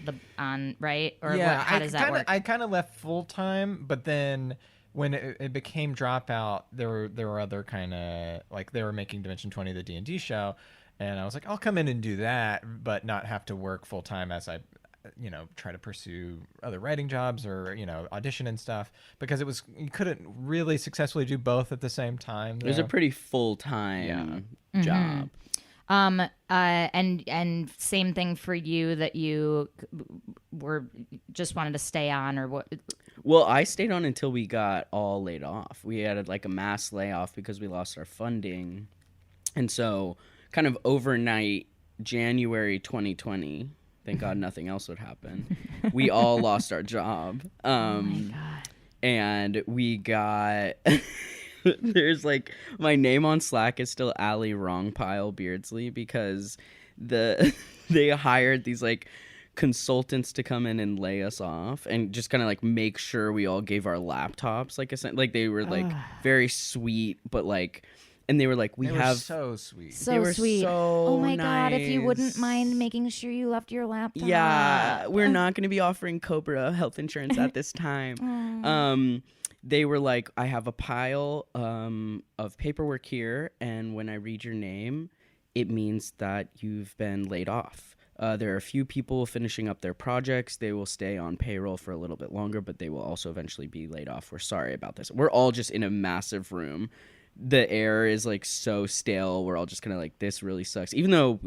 right? Or how does that work? I kind of left full time, but then when it became Dropout, there were other kind of like they were making Dimension 20, the D&D show, and I was like, I'll come in and do that, but not have to work full time as I try to pursue other writing jobs or audition and stuff, because you couldn't really successfully do both at the same time. It was a pretty full-time job. And same thing for you, that you were just wanted to stay on, or what? Well, I stayed on until we got all laid off. We had like a mass layoff because we lost our funding, and so kind of overnight, January 2020. Thank God nothing else would happen. We all lost our job. Oh my God. And we got there's like my name on Slack is still Ali Wrongpile Beardsley, because they hired these like consultants to come in and lay us off and just kind of like make sure we all gave our laptops, like they were like very sweet, but like. And they were like, They were so sweet. So they were sweet. so Oh my God, if you wouldn't nice. mind making sure you left your laptop. Yeah, we're not going to be offering Cobra health insurance at this time. They were like, I have a pile of paperwork here, and when I read your name, it means that you've been laid off. There are a few people finishing up their projects. They will stay on payroll for a little bit longer, but they will also eventually be laid off. We're sorry about this. We're all just in a massive room. The air is like so stale. We're all just kind of like, this really sucks. Even though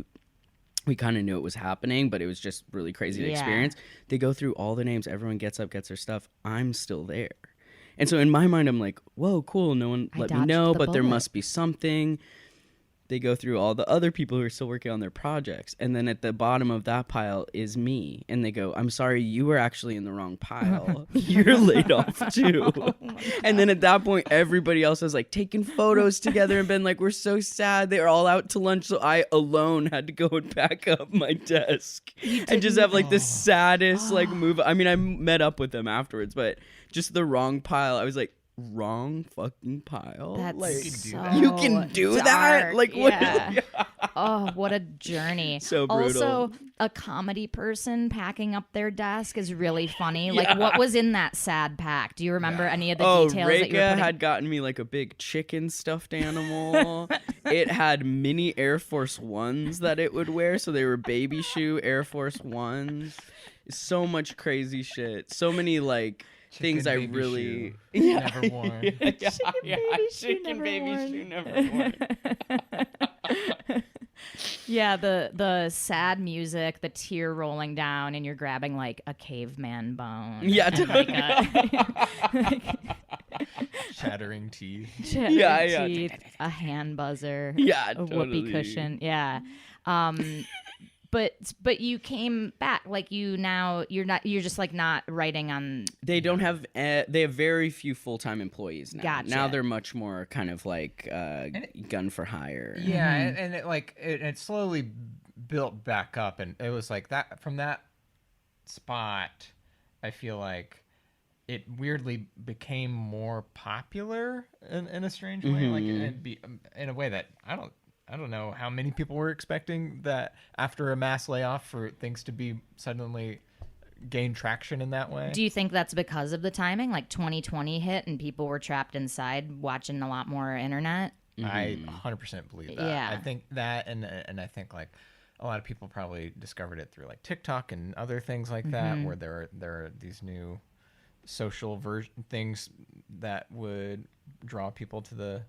we kind of knew it was happening, but it was just really crazy to experience. They go through all the names. Everyone gets up, gets their stuff. I'm still there. And so in my mind, I'm like, whoa, cool. No one let me know, but there must be something. They go through all the other people who are still working on their projects. And then at the bottom of that pile is me. And they go, I'm sorry, you were actually in the wrong pile. You're laid off too. And then at that point, everybody else was like taking photos together and been like, we're so sad. They were all out to lunch. So I alone had to go and pack up my desk and just have like the saddest like move. I mean, I met up with them afterwards, but just the wrong pile. I was like, wrong fucking pile. That's like so you can do that. dark. Like what? Yeah. Oh, what a journey. So brutal. Also, a comedy person packing up their desk is really funny. Like, what was in that sad pack? Do you remember any of the details that you were Reka putting? had gotten me like a big chicken stuffed animal. It had mini Air Force Ones that it would wear, so they were baby shoe Air Force Ones. So much crazy shit. So many like things I really never worn. Chicken baby shoe never worn. Yeah, the sad music, the tear rolling down, and you're grabbing like a caveman bone. Yeah, and, like, Shattering teeth. shattered teeth, a hand buzzer, Yeah, a totally. whoopee cushion. Yeah. But you came back, like you're just like not writing on. They don't have they have very few full-time employees now. Gotcha. Now they're much more kind of like gun for hire. Yeah, and it like it slowly built back up, and it was like that from that spot. I feel like it weirdly became more popular in a strange way, like in a way that I don't know how many people were expecting that after a mass layoff for things to be suddenly gain traction in that way. Do you think that's because of the timing? Like 2020 hit and people were trapped inside watching a lot more internet? I 100% believe that. Yeah. I think that, and I think like a lot of people probably discovered it through like TikTok and other things like that, where there are these new social things that would draw people to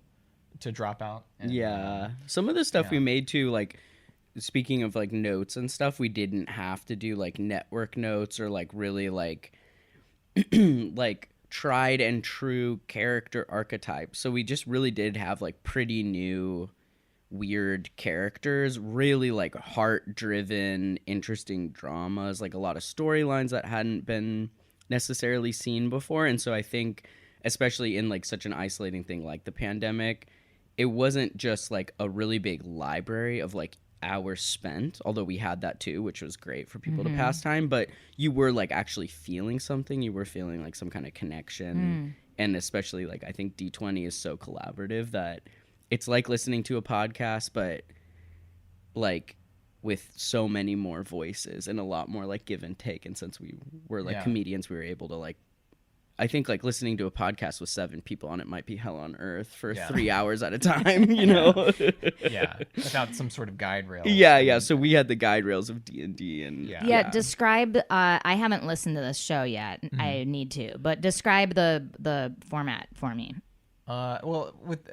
Dropout. And, Yeah. Some of the stuff we made too, like speaking of like notes and stuff, we didn't have to do like network notes or like really like like tried and true character archetypes. So we just really did have like pretty new weird characters, really like heart-driven, interesting dramas, like a lot of storylines that hadn't been necessarily seen before. And so I think especially in like such an isolating thing like the pandemic, it wasn't just like a really big library of like hours spent, although we had that too, which was great for people to pass time, but you were like actually feeling something. You were feeling like some kind of connection. And especially like I think D20 is so collaborative that it's like listening to a podcast, but like with so many more voices and a lot more like give and take. And since we were like comedians, we were able to like, I think like listening to a podcast with 7 people on it might be hell on earth for 3 hours at a time, you know? Yeah, without some sort of guide rail. Yeah. So we had the guide rails of D&D and Describe. I haven't listened to this show yet. I need to, but describe the format for me. Well, with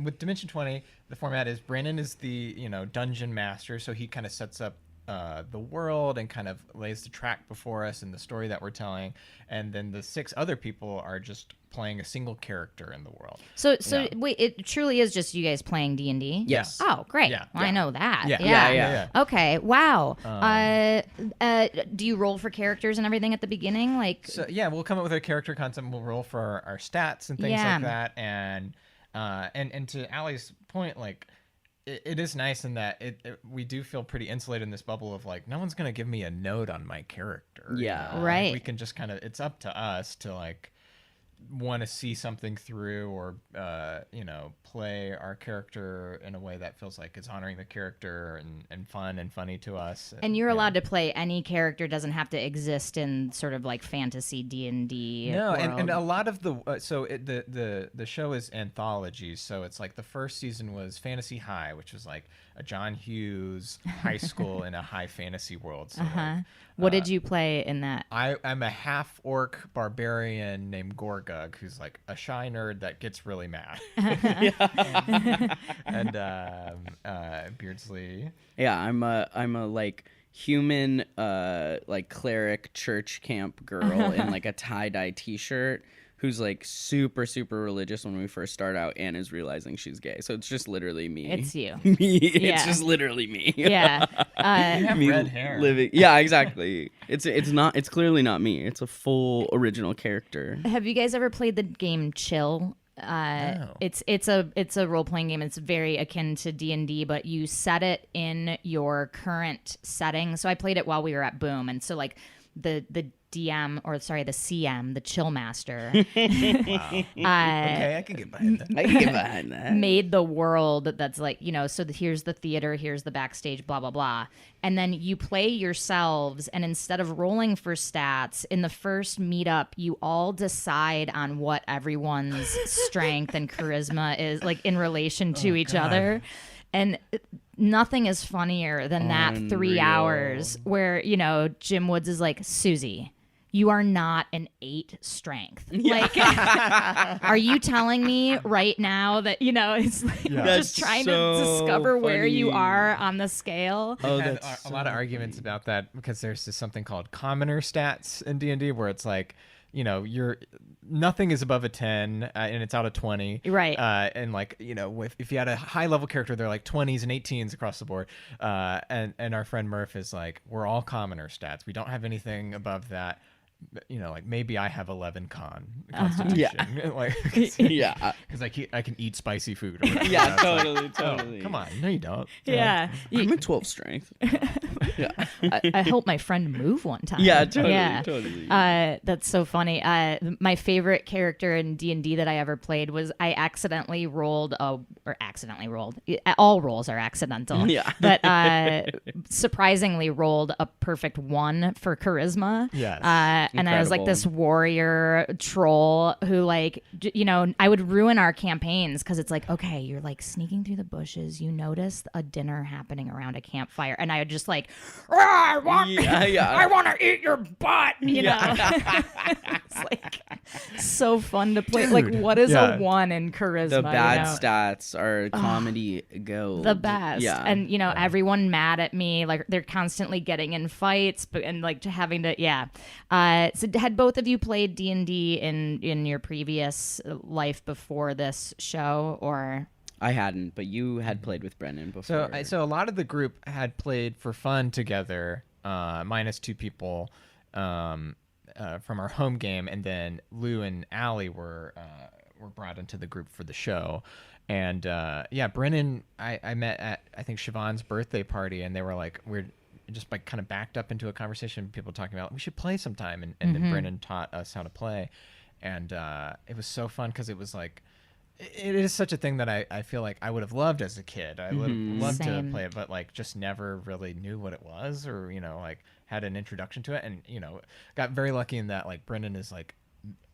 with Dimension 20, the format is Brandon is the dungeon master, so he kind of sets up the world and kind of lays the track before us and the story that we're telling, and then the 6 other people are just playing a single character in the world. So wait, it truly is just you guys playing D&D? Yes. Oh, great. Yeah. Well, I know that. Yeah. Okay. Wow. Do you roll for characters and everything at the beginning? Like, So we'll come up with a character concept. We'll roll for our stats and things like that, and to Allie's point, like. It is nice in that we do feel pretty insulated in this bubble of like no one's gonna give me a note on my character. Yeah. Like, right. we can just kind of it's up to us to like want to see something through, or play our character in a way that feels like it's honoring the character and fun and funny to us. And you're allowed to play any character, doesn't have to exist in sort of like fantasy D&D. No, world. and a lot of the show is anthologies. So it's like the first season was Fantasy High, which was like a John Hughes high school in a high fantasy world. So what did you play in that? I'm a half-orc barbarian named Gorgug, who's like a shy nerd that gets really mad. And Beardsley. Yeah, I'm a like human like cleric church camp girl in like a tie-dye t-shirt who's like super religious when we first start out and is realizing she's gay. So it's just literally me. It's you. Me. It's just literally me. Yeah. You have Me red hair. living. Yeah, exactly. It's clearly not me. It's a full original character. Have you guys ever played the game Chill? No. It's a role playing game. It's very akin to D&D, but you set it in your current setting. So I played it while we were at Boom, and so like the CM, the Chill Master. Wow. Okay, I can get behind that. I can get behind that. Made the world that's like, so here's the theater, here's the backstage, blah, blah, blah. And then you play yourselves, and instead of rolling for stats, in the first meetup, you all decide on what everyone's strength and charisma is, like in relation to each other. And nothing is funnier than that 3 hours where, Jim Woods is like, Susie, you are not an 8 strength. Like, are you telling me right now that, it's like just trying to discover where you are on the scale? Oh, that's a lot of arguments about that, because there's this something called commoner stats in D&D where it's like, nothing is above a 10 and it's out of 20. Right. And like, if you had a high level character, they're like 20s and 18s across the board. And our friend Murph is like, we're all commoner stats. We don't have anything above that. Like maybe I have 11 constitution. Yeah. Like, Yeah. Because I can eat spicy food. Or whatever. Yeah, It's like, totally. oh, come on. No, you don't. Yeah. I'm a 12 strength. Yeah. I helped my friend move one time. Yeah, totally. That's so funny. My favorite character in D&D that I ever played was I accidentally rolled. All rolls are accidental. Yeah. But surprisingly rolled a perfect 1 for charisma. Yes. And I was like Incredible. this warrior troll who like, I would ruin our campaigns because it's like, okay, you're like sneaking through the bushes. You notice a dinner happening around a campfire. And I would just like, I want to eat your butt, you know? It's like so fun to play. Dude. Like, what is Yeah. a 1 in charisma? The bad you know? stats are comedy gold. The best. Yeah. And everyone mad at me, like they're constantly getting in fights, but and like having to so had both of you played D&D in your previous life before this show, or I hadn't, but you had played with Brennan before. So a lot of the group had played for fun together, minus 2 people from our home game, and then Lou and Allie were brought into the group for the show. And Brennan, I met at I think Siobhan's birthday party, and they were like, we're just like kind of backed up into a conversation, people talking about we should play sometime, and then Brennan taught us how to play, and it was so fun because it was like, it is such a thing that I feel like I would have loved as a kid. I would have loved to Same. play it, but like just never really knew what it was, or like had an introduction to it, and got very lucky in that like Brendan is like,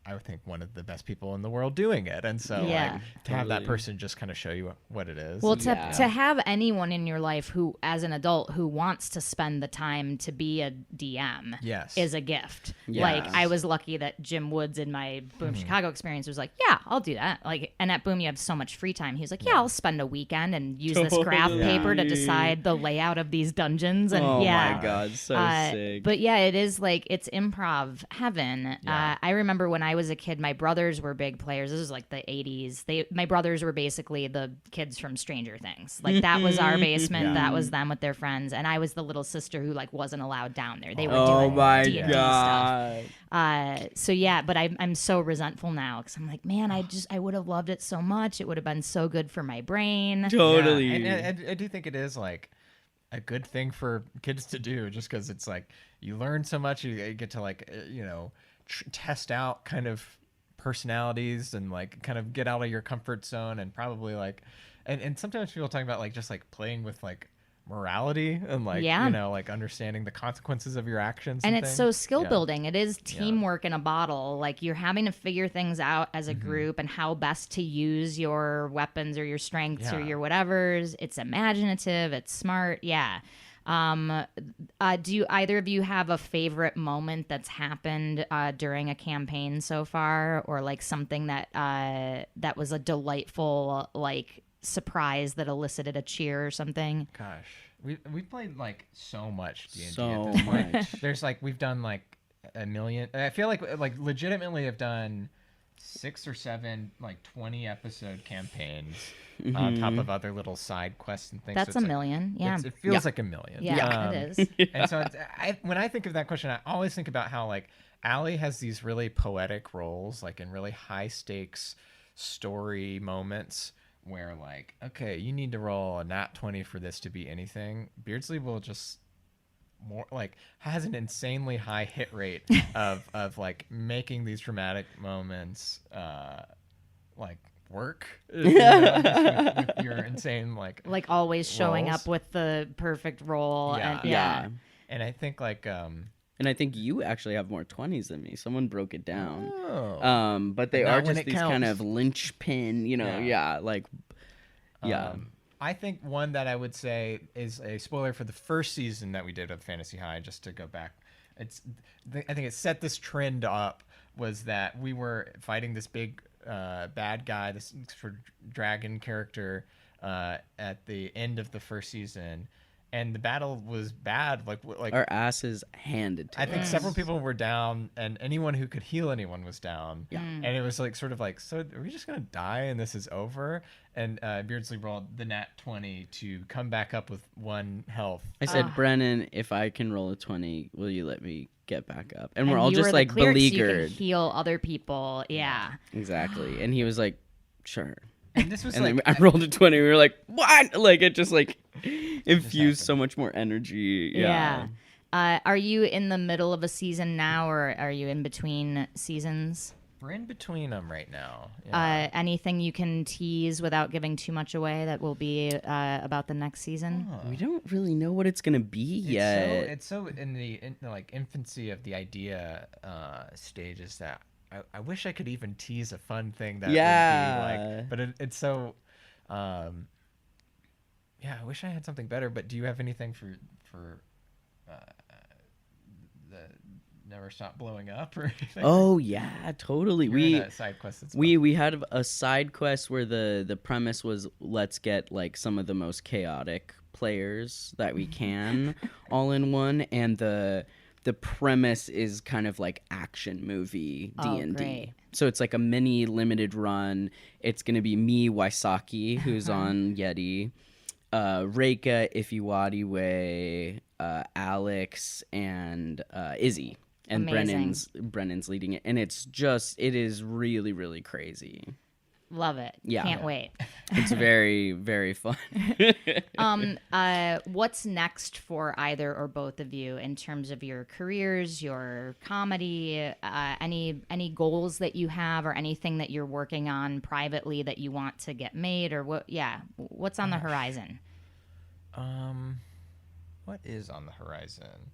I would think, one of the best people in the world doing it, and so Yeah. like to have that Totally. person just kind of show you what it is. well, and- to have anyone in your life who, as an adult, who wants to spend the time to be a DM, Yes. is a gift. Yes. Like I was lucky that Jim Woods in my Boom Chicago experience was like, yeah, I'll do that. Like, and at Boom you have so much free time. He was like, yeah, I'll spend a weekend and use this graph Totally. paper to decide the layout of these dungeons. And oh yeah. my god, so sick. But yeah, it is like, it's improv heaven. Yeah. I remember when I was a kid, my brothers were big players. This was like the 80s. My brothers were basically the kids from Stranger Things. Like that was our basement. Yeah. That was them with their friends. And I was the little sister who like wasn't allowed down there. They were oh doing my D&D stuff. god. So yeah, but I'm so resentful now because I'm like, man, I would have loved it so much. It would have been so good for my brain. Totally. Yeah, and I do think it is like a good thing for kids to do, just because it's like you learn so much. You get to like test out kind of personalities and like kind of get out of your comfort zone and probably like, and sometimes people talk about like just like playing with like morality and like like understanding the consequences of your actions and it's things. so skill building. It is teamwork in a bottle. Like you're having to figure things out as a group and how best to use your weapons or your strengths or your whatevers. It's imaginative, it's smart. Do either of you have a favorite moment that's happened during a campaign so far, or like something that that was a delightful like surprise that elicited a cheer or something? Gosh, we played like so much D&D So at this point. much. There's like we've done like a million. I feel like legitimately have done 6 or 7 like 20 episode campaigns on top of other little side quests and things. That's so a like, million. Yeah, it feels like a million. yeah, it is. And so when I think of that question, I always think about how like Allie has these really poetic roles, like in really high stakes story moments where like, okay, you need to roll a nat 20 for this to be anything. Beardsley will just more like has an insanely high hit rate of like making these dramatic moments like work with your insane like always showing roles. up with the perfect role. And I think like and I think you actually have more 20s than me. Someone broke it down. oh. But they Not are when just it these kind counts. of linchpin, I think one that I would say is a spoiler for the first season that we did of Fantasy High, just to go back. I think it set this trend up, was that we were fighting this big bad guy, this sort of dragon character at the end of the first season. And the battle was bad. Like our asses handed to I think us. several people were down, and anyone who could heal anyone was down. Yeah. And it was like sort of like, so are we just gonna die and this is over? And Beardsley rolled the nat 20 to come back up with 1 health. I said, Brennan, if I can roll a 20, will you let me get back up? And And we're all you just were the like cleric, so you beleaguered. can heal other people. Yeah. Exactly. And he was like, sure. And this was And like then I rolled a 20. We were like, what? Like, it just like infused so much more energy. Yeah. Are you in the middle of a season now, or are you in between seasons? we're in between them right now. Anything you can tease without giving too much away that will be about the next season? We don't really know what it's going to be yet. It's so in the like infancy of the idea stages that I wish I could even tease a fun thing that would be like, but it's so I wish I had something better. But do you have anything for the Never Stop Blowing Up or anything? Oh yeah, totally. You're in a side quest that's we had a side quest where the premise was, let's get like some of the most chaotic players that we can all in one, and the premise is kind of like action movie D&D. Great. So it's like a mini limited run. It's going to be me, Waisaki, who's on Yeti, Reika, Ifiwadiwe, Alex, and Izzy. And Amazing. Brennan's leading it. And it is really, really crazy. Love it. Yeah. Can't wait. It's very, very fun. What's next for either or both of you in terms of your careers, your comedy, any goals that you have, or anything that you're working on privately that you want to get made, or what's on the horizon? what is on the horizon?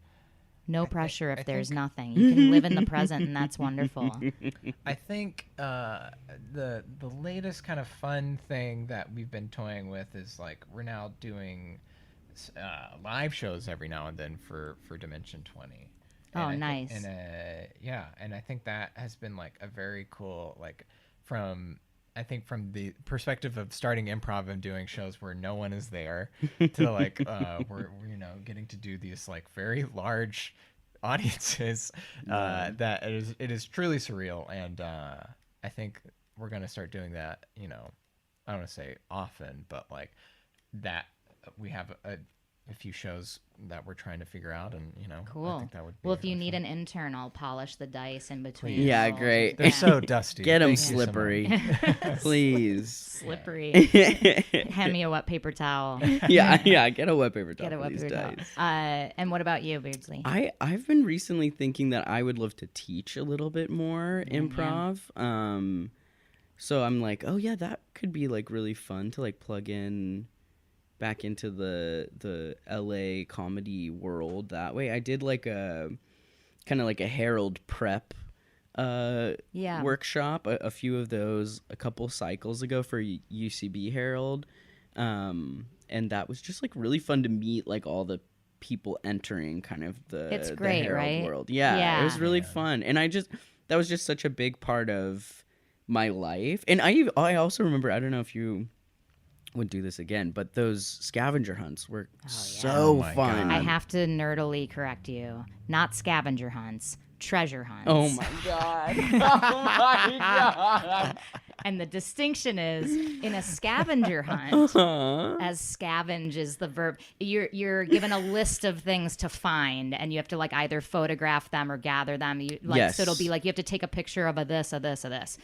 No pressure if there's nothing. You can live in the present, and that's wonderful. I think the latest kind of fun thing that we've been toying with is like we're now doing live shows every now and then for Dimension 20. Nice. And I think that has been like a very cool, like from the perspective of starting improv and doing shows where no one is there to like we're getting to do these like very large audiences that it is truly surreal, and I think we're gonna start doing that, I don't want to say often, but like that we have a few shows that we're trying to figure out, and I Cool. think that would be Well, if you really need fun. an intern, I'll polish the dice in between. Please. Yeah, roles. great. They're so dusty. Get them Thank you so much. slippery, please. Slippery. Hand me a wet paper towel. Yeah. Get a wet paper towel. Get a for wet these paper towel. dice. And what about you, Beardsley? I've been recently thinking that I would love to teach a little bit more improv. So I'm like, oh yeah, that could be like really fun to like plug in back into the LA comedy world that way. I did like a kind of like a Herald prep workshop, a few of those a couple cycles ago for UCB Herald. And that was just like really fun to meet like all the people entering kind of It's the great, Herald right? world. Yeah, it was really Yeah. fun. And that was just such a big part of my life. And I also remember, I don't know if you would do this again, but those scavenger hunts were so Oh my fun. I have to nerdily correct you. Not scavenger hunts, treasure hunts. Oh my god. Oh my god. And the distinction is in a scavenger hunt, as scavenge is the verb, you're given a list of things to find, and you have to like either photograph them or gather them. Yes. So it'll be like you have to take a picture of a this, a this, a this.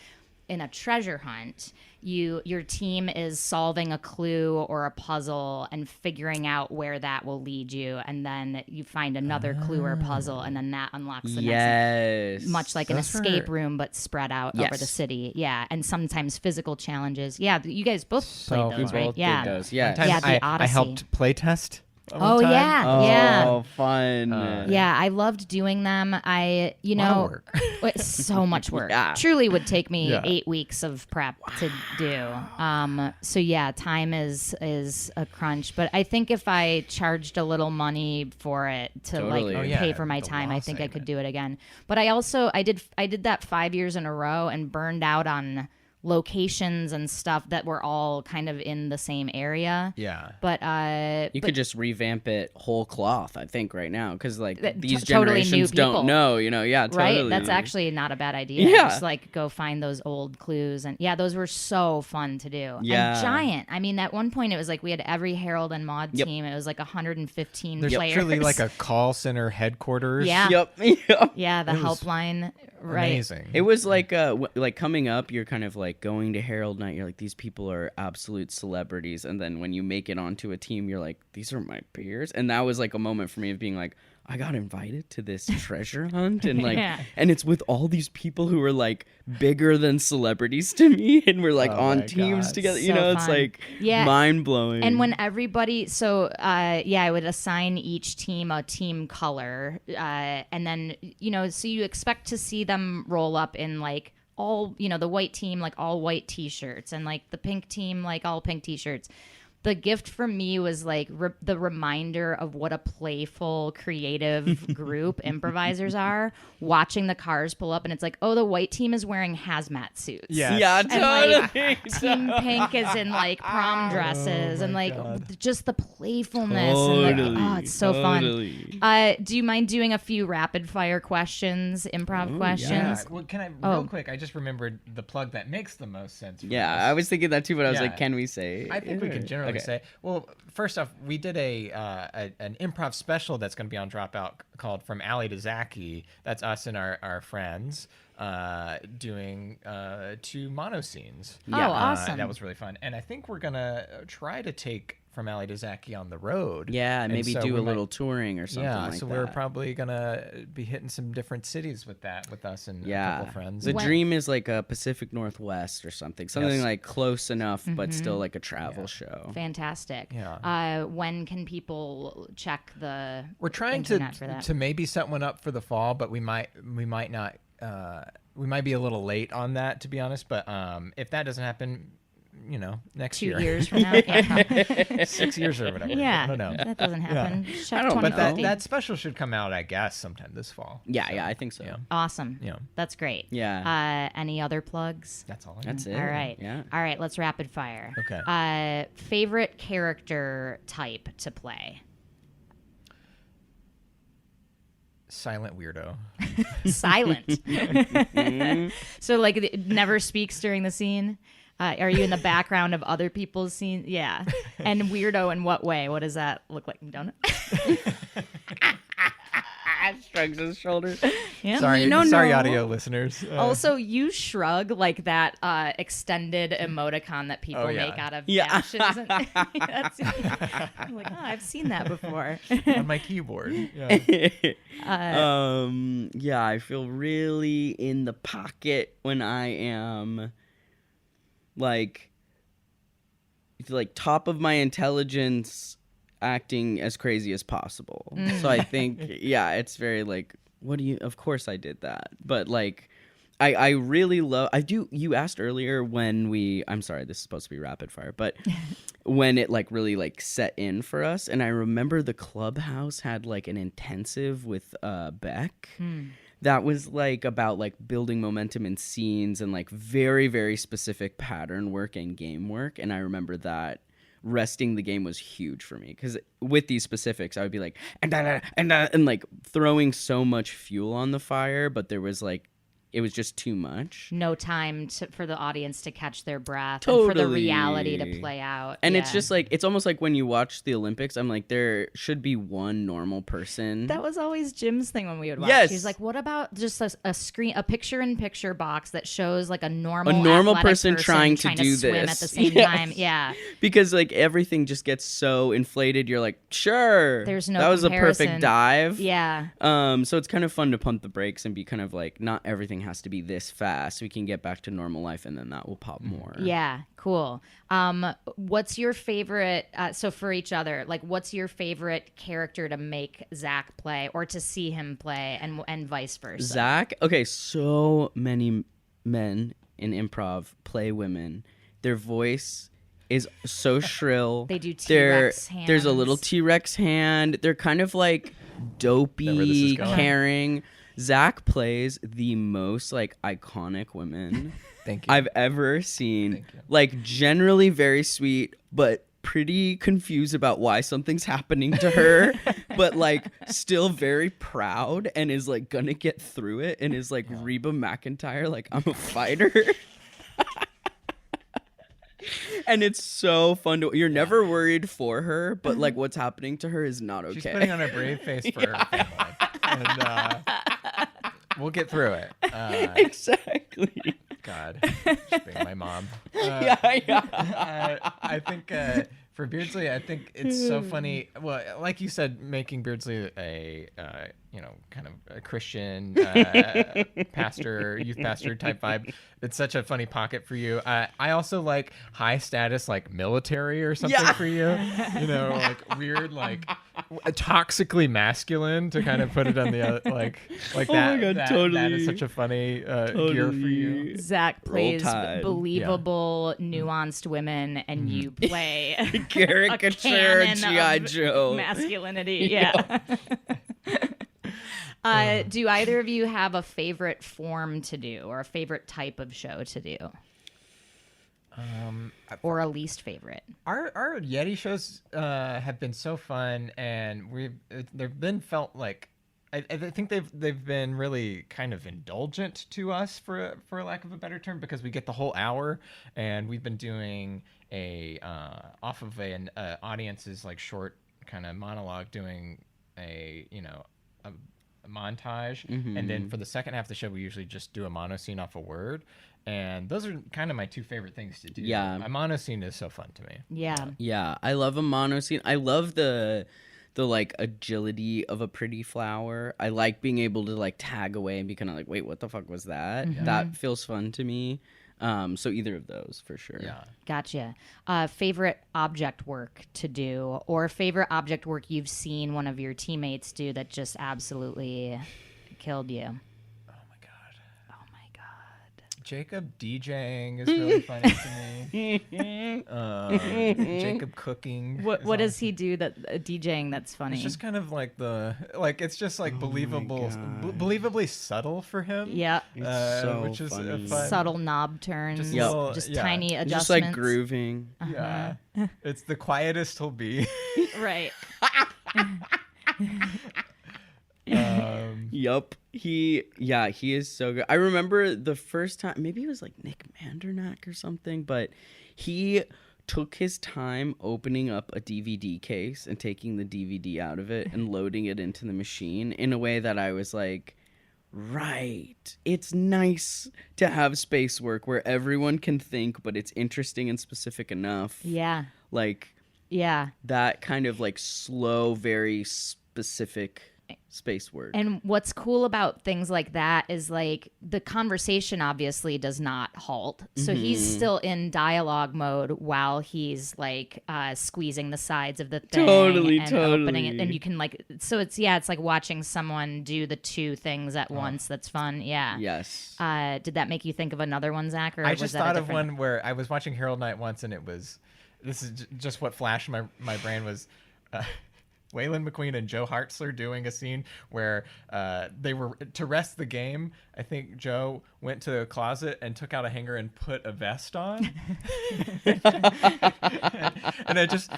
In a treasure hunt, your team is solving a clue or a puzzle and figuring out where that will lead you, and then you find another clue or puzzle, and then that unlocks the next. Yes. Much like an Those escape were- room, but spread out over the Yes. city. Yeah, and sometimes physical challenges. Yeah, you guys both So played those, We right? both Yeah. did those. Yeah. One time Yeah, the I Odyssey. helped play test. Oh yeah, Oh, fun. yeah. I loved doing them. You Lot of know, work. it's so much work. Yeah. Truly would take me Yeah. 8 weeks of prep to do. So yeah, time is a crunch. But I think if I charged a little money for it to Totally. like Oh, yeah, pay for my the time, law I think I saving could it. do it again. But I did that 5 years in a row and burned out on locations and stuff that were all kind of in the same area. Yeah. But You could just revamp it whole cloth, I think, right now, because like these totally new generations people. don't know, yeah, totally. right, that's actually not a bad idea. Yeah. Just like go find those old clues, and yeah, those were so fun to do. Yeah. And giant. I mean, at one point it was like we had every Herald and Maude Yep. team. It was like 115 There's players. truly like a call center headquarters. Yeah. Yep. yeah, the It was helpline. Right. Amazing. It was like like coming up, you're kind of like going to Herald Night. You're like, these people are absolute celebrities, and then when you make it onto a team, you're like, these are my peers. And that was like a moment for me of being like, I got invited to this treasure hunt, and like, Yeah. and it's with all these people who are like bigger than celebrities to me, and we're like Oh on my teams God. together. So It's fun. like Yeah. mind blowing. And when everybody, I would assign each team a team color, and then so you expect to see them roll up in like all the white team like all white T-shirts, and like the pink team like all pink T-shirts. The gift for me was like the reminder of what a playful, creative group improvisers are. Watching the cars pull up, and it's like, oh, the white team is wearing hazmat suits. Yes. yeah, And totally. like Team Pink is in like prom dresses, and like just the playfulness. And the, it's so fun. Do you mind doing a few rapid fire questions, improv Yeah. questions? Well, can I Oh. real quick? I just remembered the plug that makes the most sense. For Yeah, this. I was thinking that too, but I was Yeah. like, can we say? I think we could generally Okay. say. Well, first off, we did an improv special that's going to be on Dropout called "From Alley to Zachy." That's us and our friends doing 2 mono scenes. Yeah. Oh, awesome. That was really fun, and I think we're gonna try to take "From Alley to Zachy" on the road. Yeah, And maybe so do we a might- little touring or something Yeah, like so that. we're probably gonna be hitting some different cities with that, with us and a Yeah, couple friends. the When- dream is like a Pacific Northwest or something Yes. like close enough, but Mm-hmm. still like a travel show. Fantastic. Yeah. When can people check the? We're trying internet for that? to maybe set one up for the fall, but we might not. We might be a little late on that, to be honest. But if that doesn't happen, next 2 year, years from now. Yeah. 6 years or whatever. Yeah, I don't know. that doesn't happen. Check I don't know. But 2050. that special should come out, I guess, sometime this fall. Yeah, I think so. Yeah. Awesome. Yeah. That's great. Yeah. Any other plugs? That's all. That's it. All right. Yeah. All right. Let's rapid fire. Okay. Favorite character type to play? Silent weirdo. Silent. So like it never speaks during the scene. Are you in the background of other people's scenes? Yeah. And weirdo in what way? What does that look like? Don't it? Shrugs his shoulders. Yeah. Sorry, audio listeners. Also, you shrug like that extended emoticon that people make out of dashes. And I'm like, I've seen that before. On my keyboard. Yeah. Yeah, I feel really in the pocket when I am like top of my intelligence, acting as crazy as possible. So I think, it's very like, of course I did that. But like, I really love, you asked earlier I'm sorry, this is supposed to be rapid fire, but when it like really like set in for us. And I remember the Clubhouse had like an intensive with Beck. That was like about like building momentum in scenes and like very, very specific pattern work and game work. And I remember that resting the game was huge for me, because with these specifics I would be like and like throwing so much fuel on the fire, but there was like, it was just too much. No time for the audience to catch their breath, Totally. and for the reality to play out. And it's just like, it's almost like when you watch the Olympics, I'm like, there should be one normal person. That was always Jim's thing when we would watch. Yes. He's like, what about just a screen, a picture-in-picture box that shows like a normal person trying to do swim this at the same time. Yeah. Because like everything just gets so inflated. You're like, sure. There's no That was comparison. a perfect dive. Yeah. So it's kind of fun to pump the brakes and be kind of like, not everything has to be this fast. We can get back to normal life, and then that will pop more. Yeah, cool. What's your favorite, so for each other, like what's your favorite character to make Zach play or to see him play, and vice versa? Zach, okay, so many men in improv play women. Their voice is so shrill. They do T-Rex hands. There's a little T-Rex hand. They're kind of like dopey, caring. Zach plays the most like iconic women Thank you. I've ever seen. Like generally very sweet, but pretty confused about why something's happening to her, but like still very proud and is like gonna get through it, and is like Reba McEntire, like, I'm a fighter. And it's so fun you're never worried for her, but like what's happening to her is not okay. She's putting on a brave face for her family. And we'll get through it. Exactly. God, just being my mom. I think for Beardsley, I think it's so funny. Well, like you said, making Beardsley a kind of a Christian pastor, youth pastor type vibe. It's such a funny pocket for you. I also like high status, like military or something for you. You know, like weird, like toxically masculine, to kind of put it on the other, like oh that. My God, that, totally. That is such a funny gear for you. Zach plays Tide. believable, nuanced women, and you play Caricature G.I. Joe. masculinity. Yeah. Do either of you have a favorite form to do, or a favorite type of show to do? Or a least favorite? Our Yeti shows have been so fun, and they've been felt like, I think they've been really kind of indulgent to us, for lack of a better term, because we get the whole hour, and we've been doing a off of an audience's like short kind of monologue, doing a montage, and then for the second half of the show we usually just do a mono scene off a word, and those are kind of my two favorite things to do. A mono scene is so fun to me. Yeah, I love a mono scene. I love the like agility of a pretty flower. I like being able to like tag away and be kind of like, wait, what the fuck was that? That feels fun to me. So either of those for sure. Yeah. Gotcha. Favorite object work to do, or favorite object work you've seen one of your teammates do that just absolutely killed you? Oh my god. Oh my god. Jacob DJing is really funny to me. Jacob cooking. What does he do that DJing that's funny? It's just kind of like it's just like believably subtle for him. Yeah. So which is funny. fun. Subtle knob turns, just tiny adjustments. Just like grooving. Yeah. It's the quietest he'll be. Right. Yup. He is so good. I remember the first time, maybe it was like Nick Mandernack or something, but he took his time opening up a DVD case and taking the DVD out of it and loading it into the machine in a way that I was like, right. It's nice to have space work where everyone can think, but it's interesting and specific enough. Yeah. Like, Yeah. that kind of like slow, very specific space work. And what's cool about things like that is like the conversation obviously does not halt. So he's still in dialogue mode while he's like squeezing the sides of the thing and opening it. And you can like, so it's like watching someone do the two things at once. That's fun. Yeah. Yes. Did that make you think of another one, Zach? Or I was just that thought a of different... one where I was watching Harold Night once, and this is just what flashed my brain was Waylon McQueen and Joe Hartzler doing a scene where they were, to rest the game, I think Joe went to a closet and took out a hanger and put a vest on. And it just,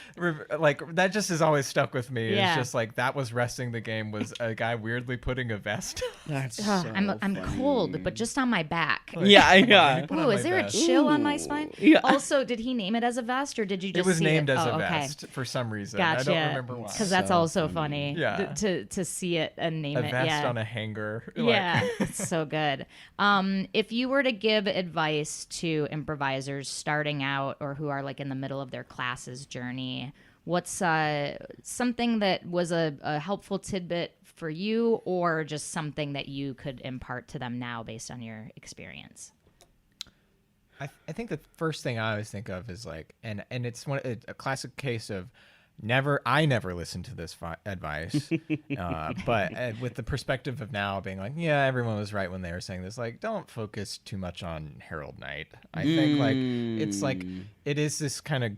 like, that just has always stuck with me. Yeah. It's just like, that was resting the game, was a guy weirdly putting a vest on. That's I'm cold, but just on my back. Like, yeah. put on Ooh, my is there vest. a chill on my spine? Yeah. Also, did he name it as a vest, or did you just It was see named it? as Oh, a okay. vest for some reason. Gotcha. I don't remember why. Because that's So also funny. funny. Yeah. To see it and name A it. vest Yeah. on a hanger. Yeah, it's so good. If you were to give advice to improvisers starting out or who are like in the middle of their classes journey, what's something that was a helpful tidbit for you, or just something that you could impart to them now based on your experience? I think the first thing I always think of is like, and it's a classic case of I never listened to this advice, but with the perspective of now being like, yeah, everyone was right when they were saying this, like, don't focus too much on Harold Night. I think like, it's like, it is this kind of,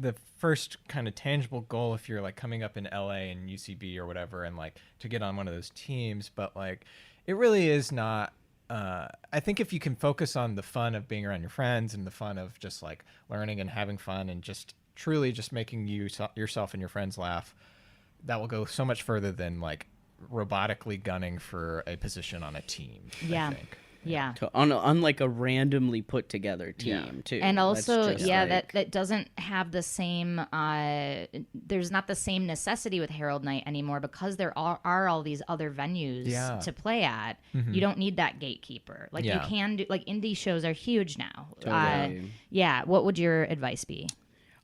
the first kind of tangible goal if you're like coming up in LA and UCB or whatever, and like to get on one of those teams, but like, it really is not, I think if you can focus on the fun of being around your friends and the fun of just like learning and having fun and just truly just making yourself and your friends laugh, that will go so much further than like robotically gunning for a position on a team. Yeah. I think. Yeah. On like a randomly put together team too. And also, That's just yeah, like- that doesn't have the same, there's not the same necessity with Harold Night anymore because there are all these other venues to play at. You don't need that gatekeeper. Like you can do, like indie shows are huge now. Totally. Yeah. What would your advice be?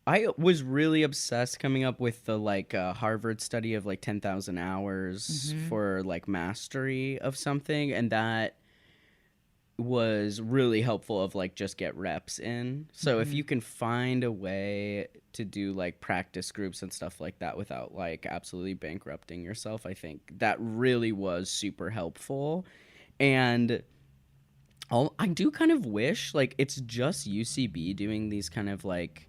I was really obsessed coming up with the like Harvard study of like 10,000 hours for like mastery of something, and that was really helpful of like just get reps in. So if you can find a way to do like practice groups and stuff like that without like absolutely bankrupting yourself, I think that really was super helpful. And I do kind of wish like it's just UCB doing these kind of like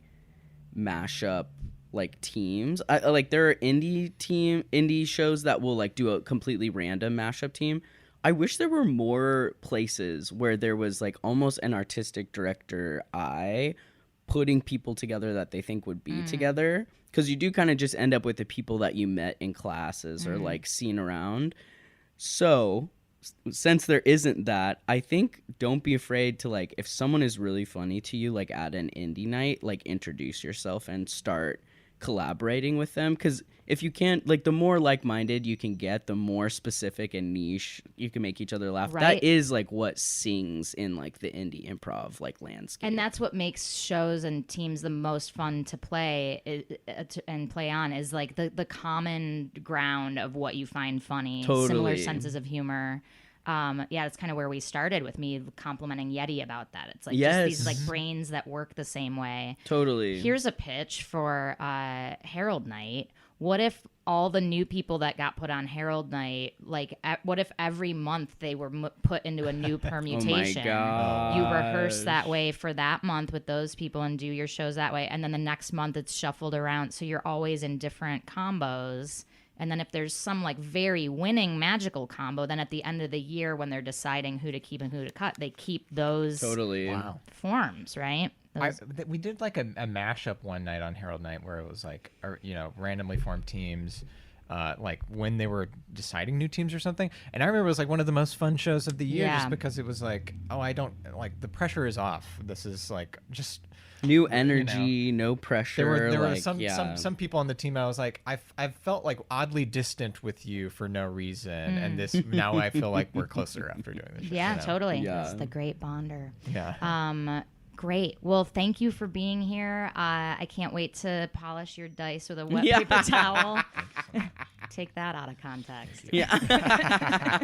mashup like teams. Like there are indie shows that will like do a completely random mashup team. I wish there were more places where there was like almost an artistic director eye putting people together that they think would be together, because you do kind of just end up with the people that you met in classes or like seen around. So since there isn't that, I think don't be afraid to like, if someone is really funny to you, like at an indie night, like introduce yourself and start collaborating with them. Because if you can't, like, the more like-minded you can get, the more specific and niche you can make each other laugh. Right. That is like what sings in like the indie improv like landscape. And that's what makes shows and teams the most fun to play and play on, is like the common ground of what you find funny, similar Totally. senses of humor. Yeah, that's kind of where we started with me complimenting Yeti about that. It's like Yes. just these like brains that work the same way. Totally. Here's a pitch for Harold Night. What if all the new people that got put on Harold Night, like, what if every month they were put into a new permutation? God. You rehearse that way for that month with those people and do your shows that way. And then the next month it's shuffled around. So you're always in different combos. And then if there's some like very winning magical combo, then at the end of the year when they're deciding who to keep and who to cut, they keep those Totally. Wow. forms, right? Those- We did like a mashup one night on Harold Night where it was like, randomly formed teams. like when they were deciding new teams or something. And I remember it was like one of the most fun shows of the year, Yeah. just because it was like, oh, I don't like, the pressure is off. This is like just New energy, no pressure. there were like, some people on the team. I was like, I've felt like oddly distant with you for no reason, and this now I feel like we're closer after doing this. Yeah, totally. Yeah. It's the great bonder. Yeah. Great. Well, thank you for being here. I can't wait to polish your dice with a wet Yeah. paper towel. Take that out of context. Yeah.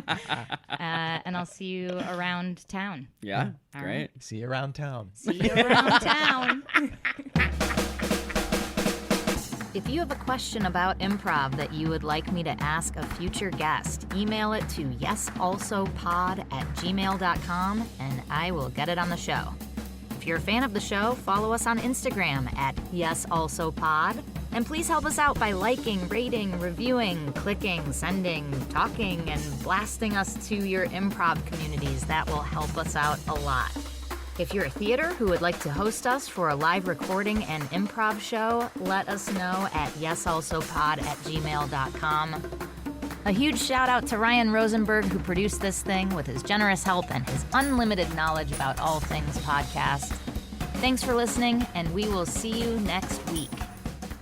And I'll see you around town. Yeah. All Great. right. See you around town. See you around town. If you have a question about improv that you would like me to ask a future guest, email it to yesalsopod@gmail.com and I will get it on the show. If you're a fan of the show, follow us on Instagram @yesalsopod. And please help us out by liking, rating, reviewing, clicking, sending, talking, and blasting us to your improv communities. That will help us out a lot. If you're a theater who would like to host us for a live recording and improv show, let us know at yesalsopod@gmail.com. A huge shout out to Ryan Rosenberg, who produced this thing with his generous help and his unlimited knowledge about all things podcast. Thanks for listening, and we will see you next week.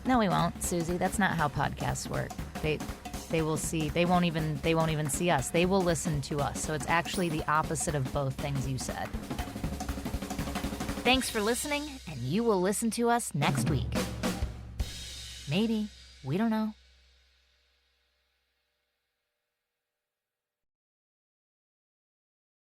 No, we won't, Susie. That's not how podcasts work. They will see. They won't even see us. They will listen to us. So it's actually the opposite of both things you said. Thanks for listening, and you will listen to us next week. Maybe. We don't know.